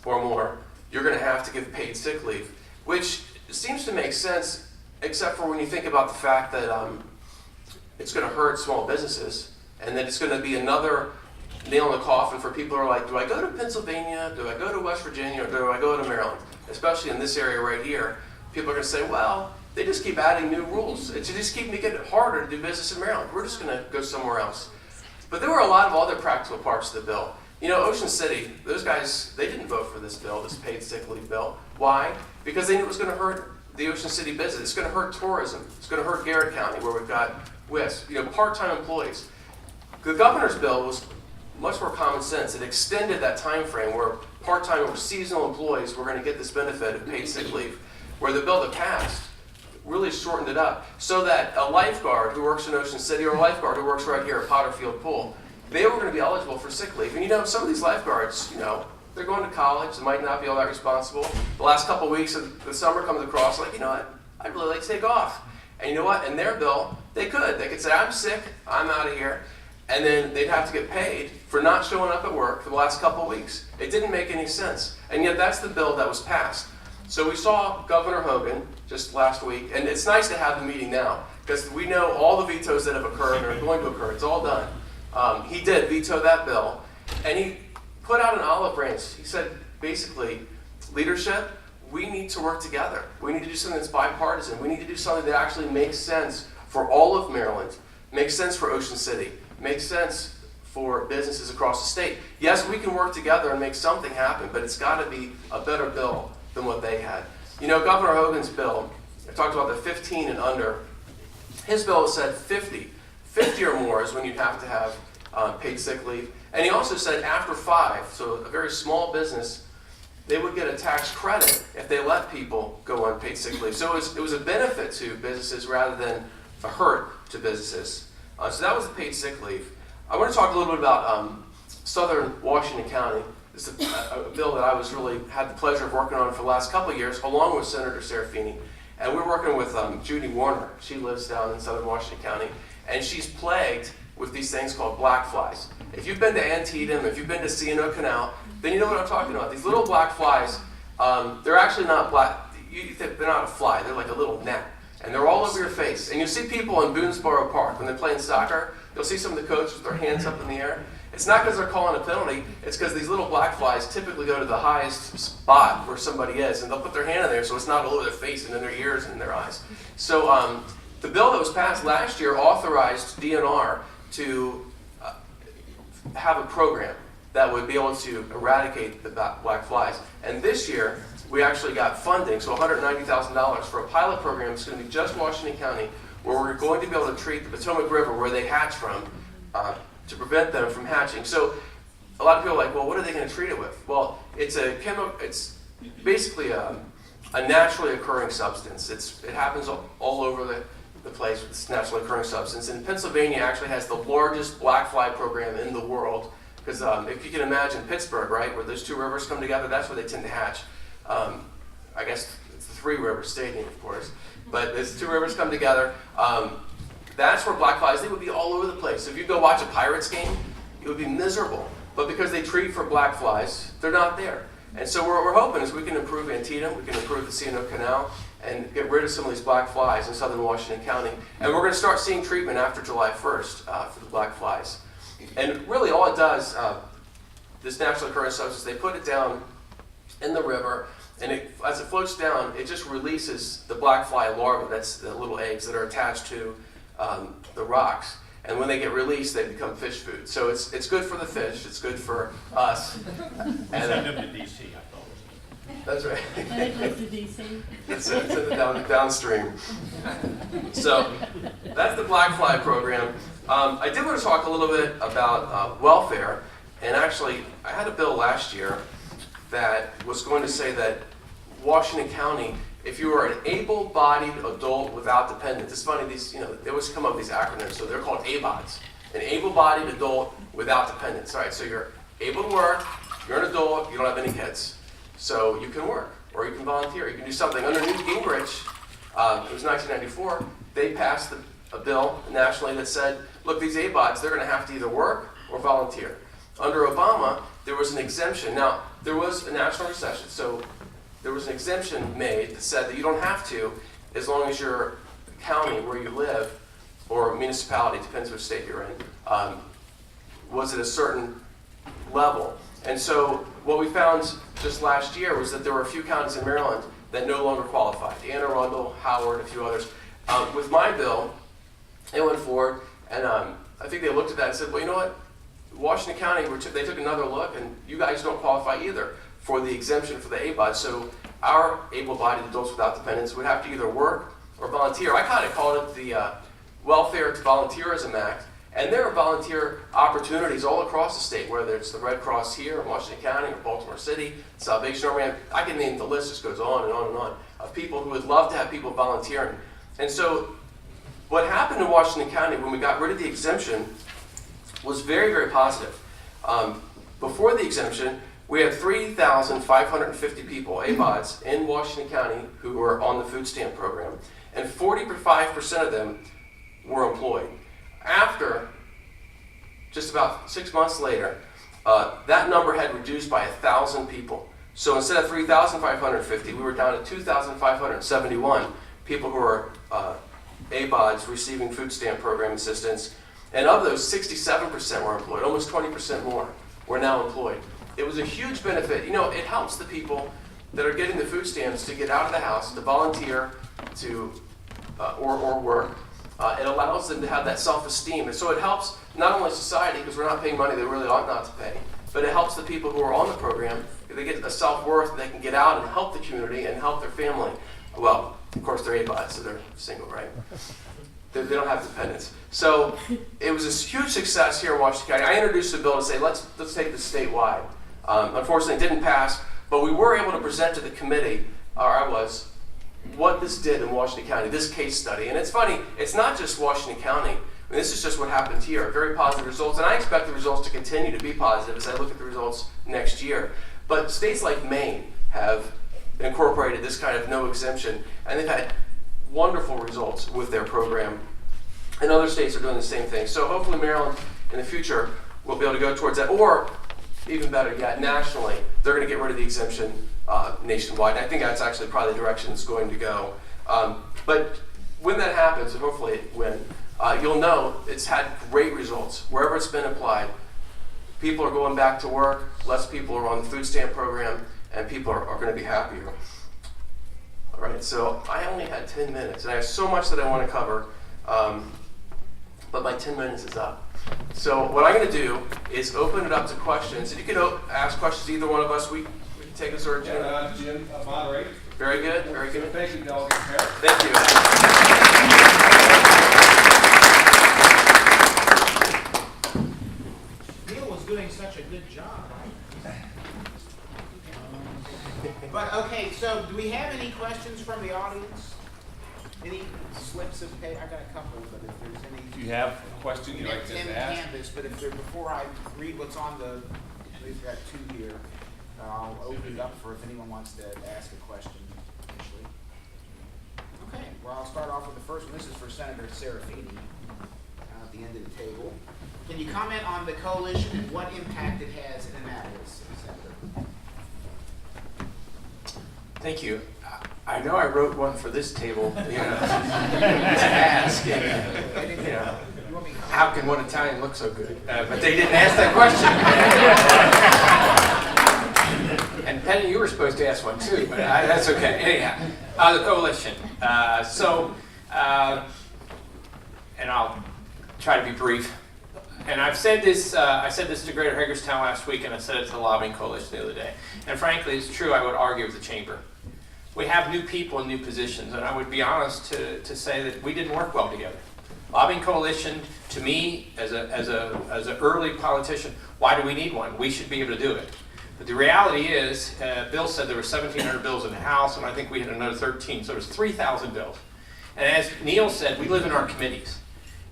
or more, you're going to have to give paid sick leave, which seems to make sense, except for when you think about the fact that it's going to hurt small businesses, and that it's going to be another nail in the coffin for people who are like, do I go to Pennsylvania, do I go to West Virginia, or do I go to Maryland? Especially in this area right here, people are going to say, well, they just keep adding new rules. It just keep making it harder to do business in Maryland. We're just going to go somewhere else. But there were a lot of other practical parts of the bill. You know, Ocean City, those guys, they didn't vote for this bill, this paid sick leave bill. Why? Because they knew it was going to hurt the Ocean City business. It's going to hurt tourism. It's going to hurt Garrett County, where we've got WISP, you know, part-time employees. The governor's bill was much more common sense. It extended that time frame where part-time or seasonal employees were going to get this benefit of paid sick leave, where the bill that passed really shortened it up so that a lifeguard who works in Ocean City or a lifeguard who works right here at Potterfield Pool, they were going to be eligible for sick leave. And you know, some of these lifeguards, you know, they're going to college, they might not be all that responsible. The last couple of weeks of the summer comes across, like, you know what, I'd really like to take off. And you know what, in their bill, they could say, I'm sick, I'm out of here. And then they'd have to get paid for not showing up at work for the last couple of weeks. It didn't make any sense. And yet that's the bill that was passed. So we saw Governor Hogan just last week, and it's nice to have the meeting now, because we know all the vetoes that have occurred or are going to occur. It's all done. He did veto that bill, and he put out an olive branch. He said, basically, leadership, we need to work together. We need to do something that's bipartisan. We need to do something that actually makes sense for all of Maryland, makes sense for Ocean City, makes sense for businesses across the state. Yes, we can work together and make something happen, but it's got to be a better bill than what they had. You know, Governor Hogan's bill, I talked about the 15 and under. His bill said 50 or more is when you'd have to have paid sick leave. And he also said after 5, so a very small business, they would get a tax credit if they let people go on paid sick leave. So it was a benefit to businesses rather than a hurt to businesses. So that was the paid sick leave. I want to talk a little bit about Southern Washington County. This is a bill that I had the pleasure of working on for the last couple of years, along with Senator Serafini. And we're working with Judy Warner. She lives down in Southern Washington County, and she's plagued with these things called black flies. If you've been to Antietam, if you've been to C&O Canal, then you know what I'm talking about. These little black flies, they're actually not black. They're not a fly. They're like a little net. And they're all over your face. And you see people in Boonesboro Park, when they're playing soccer, you'll see some of the coaches with their hands up in the air. It's not because they're calling a penalty. It's because these little black flies typically go to the highest spot where somebody is, and they'll put their hand in there so it's not all over their face and in their ears and in their eyes. So the bill that was passed last year authorized DNR to have a program that would be able to eradicate the black flies. And this year, we actually got funding, so $190,000 for a pilot program that's going to be just Washington County, where we're going to be able to treat the Potomac River, where they hatch from, to prevent them from hatching. So a lot of people are like, well, what are they going to treat it with? Well, it's basically a naturally occurring substance. It happens all over the place with this naturally occurring substance. And Pennsylvania actually has the largest black fly program in the world. Because if you can imagine Pittsburgh, right, where those two rivers come together, that's where they tend to hatch. I guess it's the Three Rivers Stadium, of course. But as two rivers come together, that's where black flies, they would be all over the place. So if you go watch a Pirates game, it would be miserable. But because they treat for black flies, they're not there. And so what we're hoping is we can improve Antietam, we can improve the C&O Canal, and get rid of some of these black flies in Southern Washington County. And we're going to start seeing treatment after July 1st for the black flies. And really all it does, this naturally occurring substance, they put it down in the river, and as it floats down, it just releases the black fly larvae, that's the little eggs that are attached to the rocks. And when they get released, they become fish food. So it's good for the fish, it's good for us. And, Send them to DC, I thought. that's right. Are they close to DC? It's in the downstream. So that's the black fly program. I did want to talk a little bit about welfare, and actually I had a bill last year that was going to say that Washington County, if you are an able-bodied adult without dependents, it's funny, they always come up with these acronyms, so they're called ABODs, an able-bodied adult without dependents. All right, so you're able to work, you're an adult, you don't have any kids, so you can work, or you can volunteer, you can do something. Under Newt Gingrich, it was 1994, they passed a bill nationally that said, look, these ABODs, they're going to have to either work or volunteer. Under Obama, there was an exemption. Now, there was a national recession, so there was an exemption made that said that you don't have to, as long as your county where you live, or municipality, depends which state you're in, was at a certain level. And so what we found just last year was that there were a few counties in Maryland that no longer qualified. Anne Arundel, Howard, a few others. With my bill, it went forward, and I think they looked at that and said, well, you know what? Washington County, they took another look, and you guys don't qualify either for the exemption for the ABOD. So our able-bodied adults without dependents would have to either work or volunteer. I kind of called it the Welfare to Volunteerism Act. And there are volunteer opportunities all across the state, whether it's the Red Cross here in Washington County or Baltimore City, Salvation Army. I can name the list, just goes on and on and on, of people who would love to have people volunteering. And so what happened in Washington County when we got rid of the exemption was very, very positive. Before the exemption, we had 3,550 people, ABODs, in Washington County who were on the food stamp program, and 45% of them were employed. After, just about 6 months later, that number had reduced by 1,000 people. So instead of 3,550, we were down to 2,571 people who were ABODs receiving food stamp program assistance. And of those, 67% were employed, almost 20% more were now employed. It was a huge benefit. You know, it helps the people that are getting the food stamps to get out of the house, to volunteer, to or work. It allows them to have that self-esteem. And so it helps not only society, because we're not paying money they really ought not to pay, but it helps the people who are on the program. They get a self-worth, they can get out and help the community and help their family. Well, of course they're ABOT, so they're single, right? They don't have dependents. So it was a huge success here in Washington County. I introduced the bill to say, let's take this statewide. Unfortunately, it didn't pass, but we were able to present to the committee, or I was, what this did in Washington County, this case study. And it's funny, it's not just Washington County. I mean, this is just what happened here. Very positive results, and I expect the results to continue to be positive as I look at the results next year. But states like Maine have incorporated this kind of no exemption, and they've had wonderful results with their program. And other states are doing the same thing. So hopefully Maryland in the future will be able to go towards that, or even better yet, nationally, they're going to get rid of the exemption nationwide. And I think that's actually probably the direction it's going to go. But when that happens, and hopefully when, you'll know it's had great results. Wherever it's been applied, people are going back to work, less people are on the food stamp program, and people are going to be happier. All right, so I only had 10 minutes, and I have so much that I want to cover, but my 10 minutes is up. So what I'm going to do is open it up to questions. And you can ask questions, either one of us. We can take this or Jim. Jim, moderate. Very good, very good. Thank you, Delegate Parrott. Thank you. Neil was doing such a good job. But okay, so do we have any questions from the audience? Any slips of paper? I got a couple, but if there's any. If you have a question you'd like to in ask. Canvas, but if there, before I read what's on the, we've got two here. I'll open it up for if anyone wants to ask a question initially. Okay, well, I'll start off with the first one. This is for Senator Serafini at the end of the table. Can you comment on the coalition and what impact it has in Annapolis, Senator? Thank you. I know I wrote one for this table, to ask, how can one Italian look so good? But they didn't ask that question. And Penny, you were supposed to ask one too, but that's okay. Anyhow, the coalition. And I'll try to be brief. And I've said this, I said this to Greater Hagerstown last week, and I said it to the lobbying coalition the other day. And frankly, it's true, I would argue with the chamber. We have new people in new positions, and I would be honest to say that we didn't work well together. Lobbying coalition, to me, as an early politician, why do we need one? We should be able to do it. But the reality is, Bill said there were 1,700 bills in the House, and I think we had another 13, so there's 3,000 bills. And as Neil said, we live in our committees.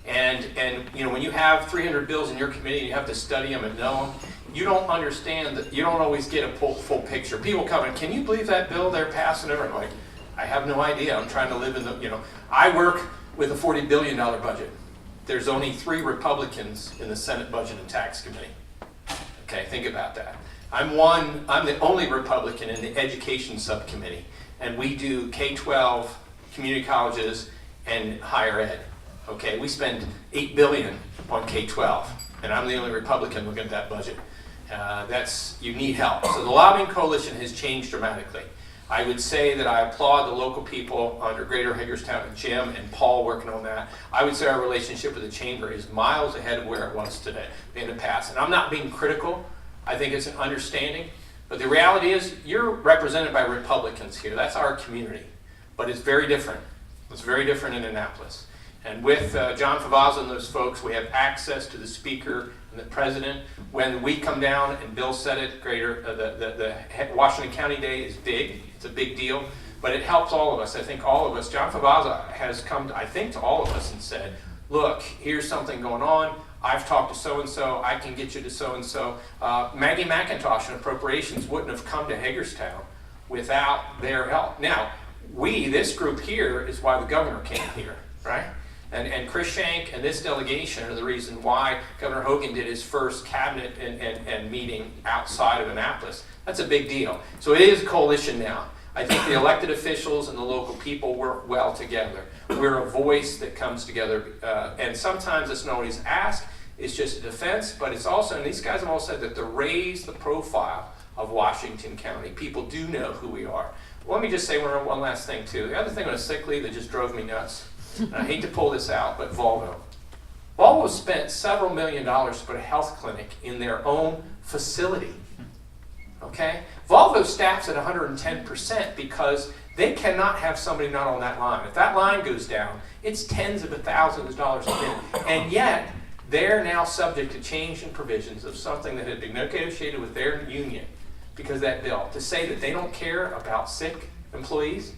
And when you have 300 bills in your committee, and you have to study them and know them, you don't understand that you don't always get a full picture. People come in, can you believe that bill they're passing? And I'm like, I have no idea. I'm trying to live in the, I work with a $40 billion budget. There's only 3 Republicans in the Senate Budget and Tax Committee. Okay, think about that. I'm the only Republican in the Education Subcommittee, and we do K-12, community colleges, and higher ed. Okay, we spend $8 billion on K-12, and I'm the only Republican looking at that budget. You need help. So the lobbying coalition has changed dramatically. I would say that I applaud the local people under Greater Hagerstown and Jim and Paul working on that. I would say our relationship with the chamber is miles ahead of where it was today in the past. And I'm not being critical. I think it's an understanding. But the reality is you're represented by Republicans here. That's our community. But it's very different. It's very different in Annapolis. And with John Favazza and those folks, we have access to the Speaker and the President. When we come down, and Bill said it, the Washington County Day is big. It's a big deal. But it helps all of us. I think all of us. John Favazza has come, to all of us and said, look, here's something going on. I've talked to so-and-so. I can get you to so-and-so. Maggie McIntosh and Appropriations wouldn't have come to Hagerstown without their help. Now, this group here is why the governor came here, right? And Chris Shank and this delegation are the reason why Governor Hogan did his first cabinet and meeting outside of Annapolis. That's a big deal. So it is a coalition now. I think the elected officials and the local people work well together. We're a voice that comes together. And sometimes it's not always asked, it's just a defense, but it's also, and these guys have all said that to raise the profile of Washington County. People do know who we are. Well, let me just say one last thing too. The other thing on a sick leave that just drove me nuts. And I hate to pull this out, but Volvo. Volvo spent several $1 million to put a health clinic in their own facility. Okay? Volvo staffs at 110% because they cannot have somebody not on that line. If that line goes down, it's tens of thousands of dollars a minute. And yet, they're now subject to change in provisions of something that had been negotiated with their union because of that bill. To say that they don't care about sick employees,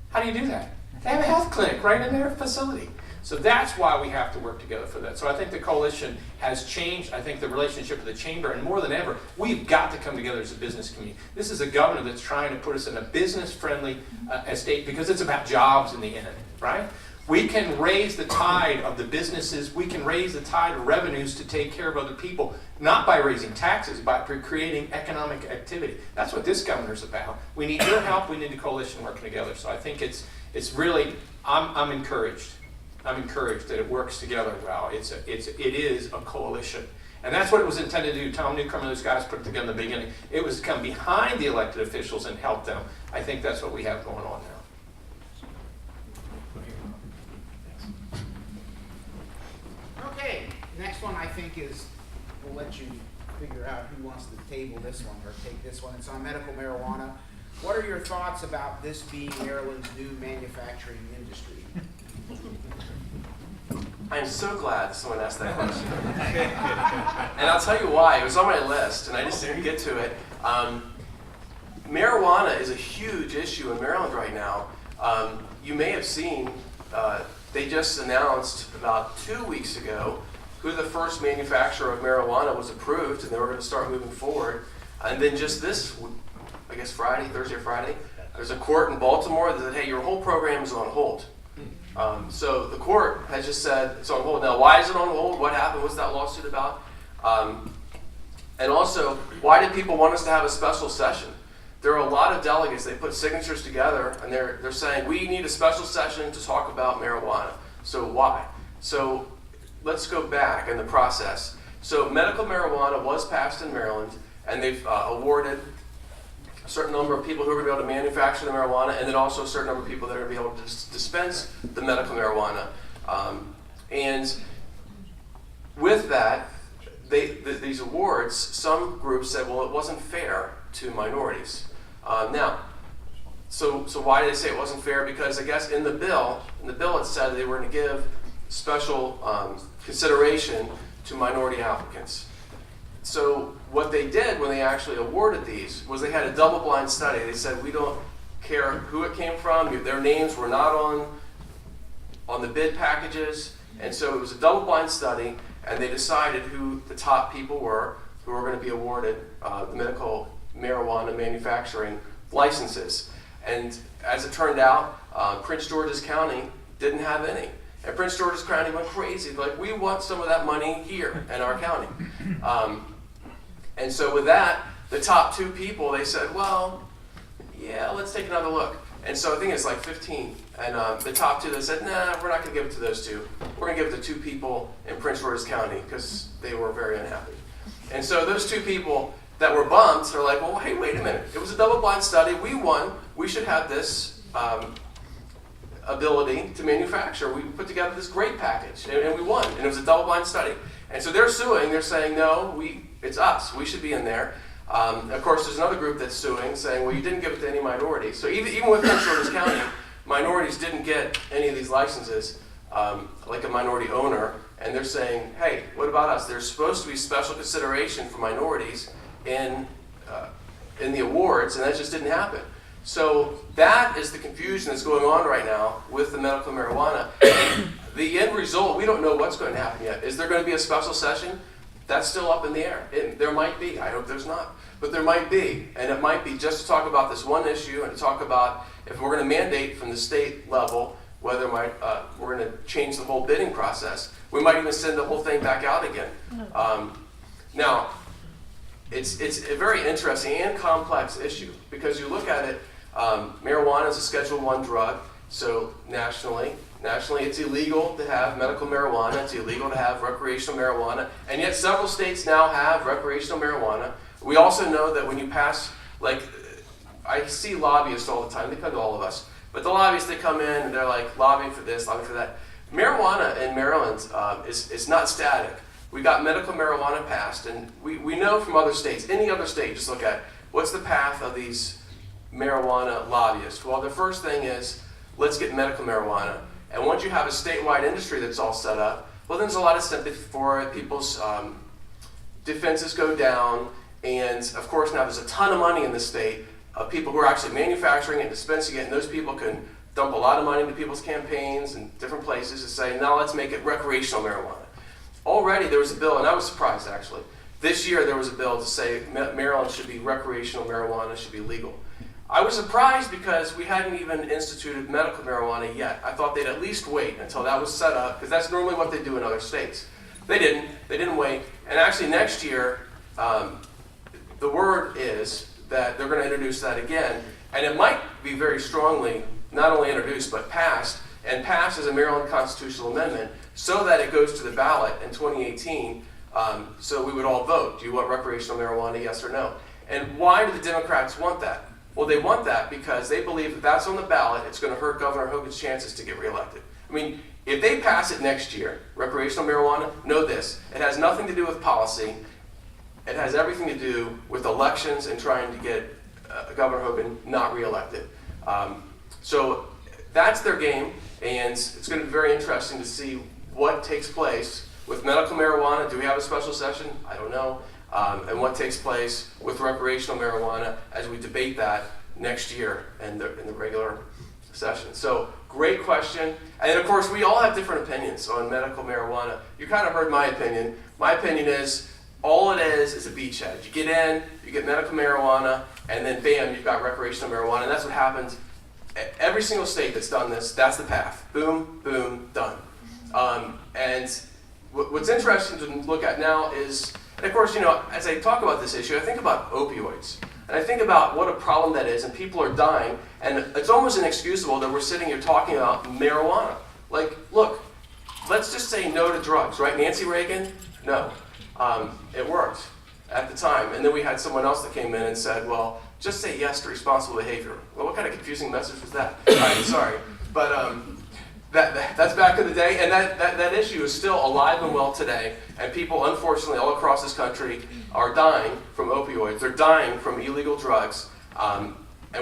how do you do that? They have a health clinic right in their facility. So that's why we have to work together for that. So I think the coalition has changed. I think the relationship with the chamber, and more than ever, we've got to come together as a business community. This is a governor that's trying to put us in a business-friendly state because it's about jobs in the end, right? We can raise the tide of the businesses. We can raise the tide of revenues to take care of other people, not by raising taxes, but by creating economic activity. That's what this governor's about. We need your help. We need the coalition working together. So I think it's really, I'm encouraged. I'm encouraged that it works together well. It is a coalition. And that's what it was intended to do. Tom Newcomb and those guys put it together in the beginning. It was to come behind the elected officials and help them. I think that's what we have going on now. Okay, next one I think is, we'll let you figure out who wants to table this one or take this one. It's on medical marijuana. What are your thoughts about this being Maryland's new manufacturing industry? I'm so glad someone asked that question. And I'll tell you why. It was on my list, and I just didn't get to it. Marijuana is a huge issue in Maryland right now. You may have seen, they just announced about 2 weeks ago who the first manufacturer of marijuana was approved, and they were going to start moving forward. And then just this, I guess Thursday or Friday, there's a court in Baltimore that said, hey, your whole program is on hold. So the court has just said it's on hold. Now, why is it on hold? What happened? What's that lawsuit about? And also, why did people want us to have a special session? There are a lot of delegates. They put signatures together, and they're saying, we need a special session to talk about marijuana. So why? So let's go back in the process. So medical marijuana was passed in Maryland, and they've awarded a certain number of people who are going to be able to manufacture the marijuana, and then also a certain number of people that are going to be able to dispense the medical marijuana. And with that, these awards, some groups said, well, it wasn't fair to minorities. So why did they say it wasn't fair? Because I guess in the bill it said they were going to give special consideration to minority applicants. So what they did when they actually awarded these was they had a double-blind study. They said, we don't care who it came from. Their names were not on the bid packages. And so it was a double-blind study, and they decided who the top people were who were going to be awarded the medical marijuana manufacturing licenses. And as it turned out, Prince George's County didn't have any. And Prince George's County went crazy. Like, we want some of that money here in our county. And so with that, the top 2 people, they said, well, yeah, let's take another look. And so I think it's like 15. And the top 2, they said, nah, we're not going to give it to those 2. We're going to give it to 2 people in Prince George's County because they were very unhappy. And so those 2 people that were bumped are like, well, hey, wait a minute. It was a double-blind study. We won. We should have this ability to manufacture. We put together this great package, and we won. And it was a double-blind study. And so they're suing. They're saying, no, it's us. We should be in there. Of course, there's another group that's suing, saying, well, you didn't give it to any minorities. So even with Prince George's County, minorities didn't get any of these licenses, like a minority owner. And they're saying, hey, what about us? There's supposed to be special consideration for minorities in the awards, and that just didn't happen. So that is the confusion that's going on right now with the medical marijuana. The end result, we don't know what's going to happen yet. Is there going to be a special session? That's still up in the air. There might be. I hope there's not. But there might be. And it might be just to talk about this one issue and to talk about if we're going to mandate from the state level whether we're going to change the whole bidding process. We might even send the whole thing back out again. Now, it's a very interesting and complex issue because you look at it, marijuana is a Schedule I drug, so nationally it's illegal to have medical marijuana, it's illegal to have recreational marijuana, and yet several states now have recreational marijuana. We also know that when you pass, like, I see lobbyists all the time, they come to all of us, but the lobbyists, they come in and they're like lobbying for this, lobbying for that. Marijuana in Maryland is not static. We got medical marijuana passed, and we know from other states, any other state, just look at what's the path of these marijuana lobbyists. Well, the first thing is, let's get medical marijuana. And once you have a statewide industry that's all set up, well, there's a lot of sympathy for it. People's defenses go down. And of course, now there's a ton of money in the state of people who are actually manufacturing it, dispensing it, and those people can dump a lot of money into people's campaigns and different places to say, now let's make it recreational marijuana. Already there was a bill, and I was surprised actually. This year there was a bill to say Maryland should be recreational marijuana, should be legal. I was surprised because we hadn't even instituted medical marijuana yet. I thought they'd at least wait until that was set up, because that's normally what they do in other states. They didn't wait. And actually next year, the word is that they're going to introduce that again. And it might be very strongly not only introduced but passed, and passed as a Maryland constitutional amendment so that it goes to the ballot in 2018, so we would all vote. Do you want recreational marijuana, yes or no? And why do the Democrats want that? Well, they want that because they believe that that's on the ballot, it's going to hurt Governor Hogan's chances to get reelected. I mean, if they pass it next year, recreational marijuana, know this, it has nothing to do with policy. It has everything to do with elections and trying to get Governor Hogan not reelected. So that's their game, and it's going to be very interesting to see what takes place with medical marijuana. Do we have a special session? I don't know. And what takes place with recreational marijuana as we debate that next year in the regular session. So great question. And then of course we all have different opinions on medical marijuana. You kind of heard my opinion. My opinion is all it is a beachhead. You get in, you get medical marijuana, and then bam, you've got recreational marijuana. And that's what happens. Every single state that's done this, that's the path. Boom, boom, done. And what's interesting to look at now is, and of course, you know, as I talk about this issue, I think about opioids. And I think about what a problem that is, and people are dying, and it's almost inexcusable that we're sitting here talking about marijuana. Like, look, let's just say no to drugs, right? Nancy Reagan? No. It worked at the time. And then we had someone else that came in and said, well, just say yes to responsible behavior. Well, what kind of confusing message was that? I'm sorry. But that's back in the day, and that issue is still alive and well today. And people, unfortunately, all across this country are dying from opioids. They're dying from illegal drugs. And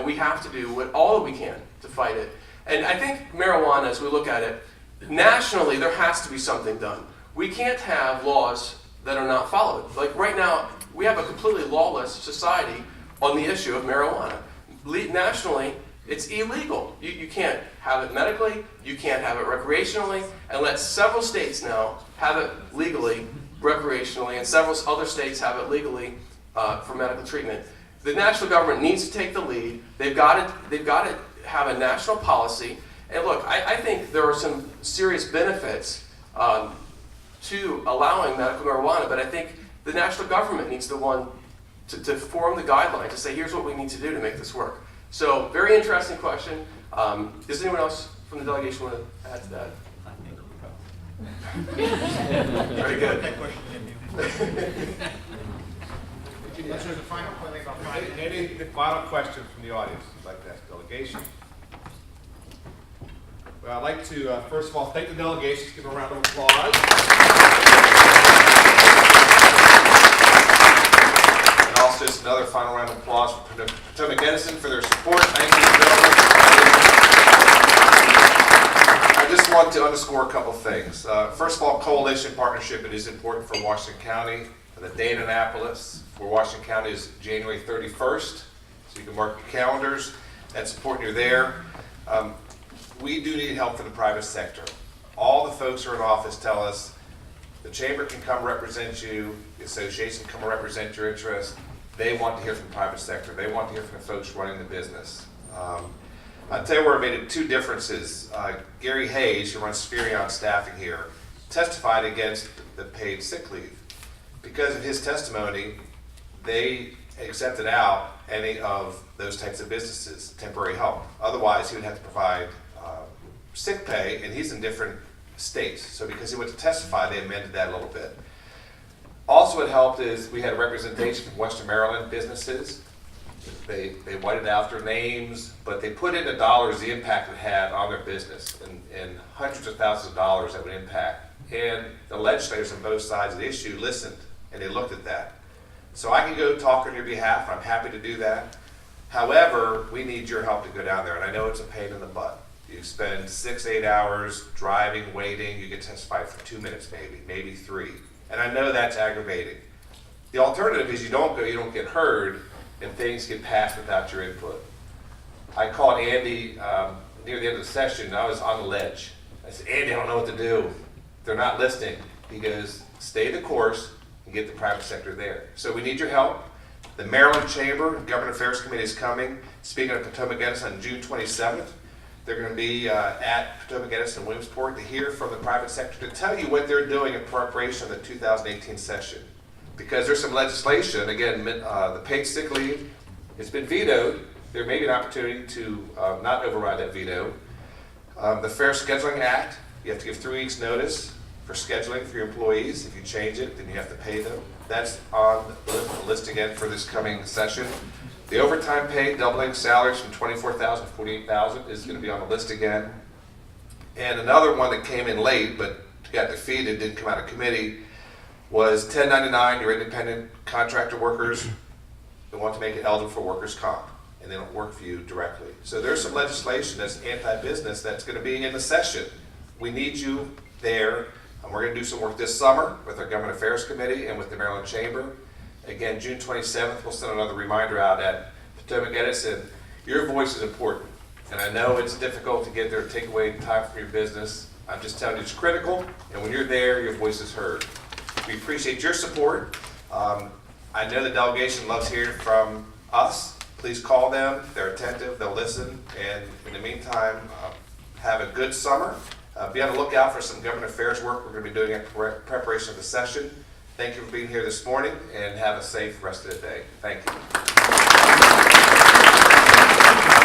we have to do all that we can to fight it. And I think marijuana, as we look at it, nationally, there has to be something done. We can't have laws that are not followed. Like right now, we have a completely lawless society on the issue of marijuana. Nationally, it's illegal. You can't have it medically, you can't have it recreationally, and let several states now have it legally, recreationally, and several other states have it legally for medical treatment. The national government needs to take the lead. They've got to have a national policy. And look, I think there are some serious benefits to allowing medical marijuana, but I think the national government needs the one to form the guideline, to say, here's what we need to do to make this work. So, very interesting question. Does anyone else from the delegation want to add to that? Very good. Unless there's a final point about Friday. Any final question from the audience you'd like to ask the delegation? Well, I'd like to, first of all, thank the delegations. Give them a round of applause. And also, just another final round of applause for Potomac Edison for their support. Thank you, gentlemen. I just want to underscore a couple things. First of all, coalition partnership, it is important for Washington County. The day in Annapolis for Washington County is January 31st, so you can mark your calendars. That's important you're there. We do need help from the private sector. All the folks who are in office tell us the chamber can come represent you, the association can come represent your interests. They want to hear from the private sector. They want to hear from the folks running the business. I'll tell you where I made two differences. Gary Hayes, who runs Spherion Staffing here, testified against the paid sick leave. Because of his testimony, they accepted out any of those types of businesses, temporary help. Otherwise, he would have to provide sick pay, and he's in different states. So because he went to testify, they amended that a little bit. Also what helped is we had a representation from Western Maryland businesses. They whited out their names, but they put in the dollars, the impact it had on their business, and hundreds of thousands of dollars that would impact. And the legislators on both sides of the issue listened, and they looked at that. So I can go talk on your behalf, I'm happy to do that. However, we need your help to go down there, and I know it's a pain in the butt. You spend 6-8 hours driving, waiting, you get testified for 2 minutes maybe 3. And I know that's aggravating. The alternative is you don't go, you don't get heard, and things get passed without your input. I called Andy near the end of the session, I was on the ledge. I said, Andy, I don't know what to do. They're not listening. He goes, stay the course and get the private sector there. So we need your help. The Maryland Chamber Government Affairs Committee is coming, speaking at Potomac Edison on June 27th. They're going to be at Potomac Edison and Williamsport to hear from the private sector to tell you what they're doing in preparation of the 2018 session. Because there's some legislation, again, the paid sick leave, it's been vetoed. There may be an opportunity to not override that veto. The Fair Scheduling Act, you have to give 3 weeks notice for scheduling for your employees. If you change it, then you have to pay them. That's on the list again for this coming session. The overtime pay, doubling salaries from $24,000 to $48,000 is going to be on the list again. And another one that came in late but got defeated, didn't come out of committee, was 1099, your independent contractor workers that want to make it eligible for workers' comp, and they don't work for you directly. So there's some legislation that's anti-business that's going to be in the session. We need you there. And we're going to do some work this summer with our Government Affairs Committee and with the Maryland Chamber. Again, June 27th, we'll send another reminder out at Potomac Edison. Your voice is important. And I know it's difficult to get there, take away time from your business. I'm just telling you it's critical. And when you're there, your voice is heard. We appreciate your support. I know the delegation loves hearing from us. Please call them. They're attentive. They'll listen. And in the meantime, have a good summer. Be on the lookout for some government affairs work we're going to be doing in preparation of the session. Thank you for being here this morning, and have a safe rest of the day. Thank you.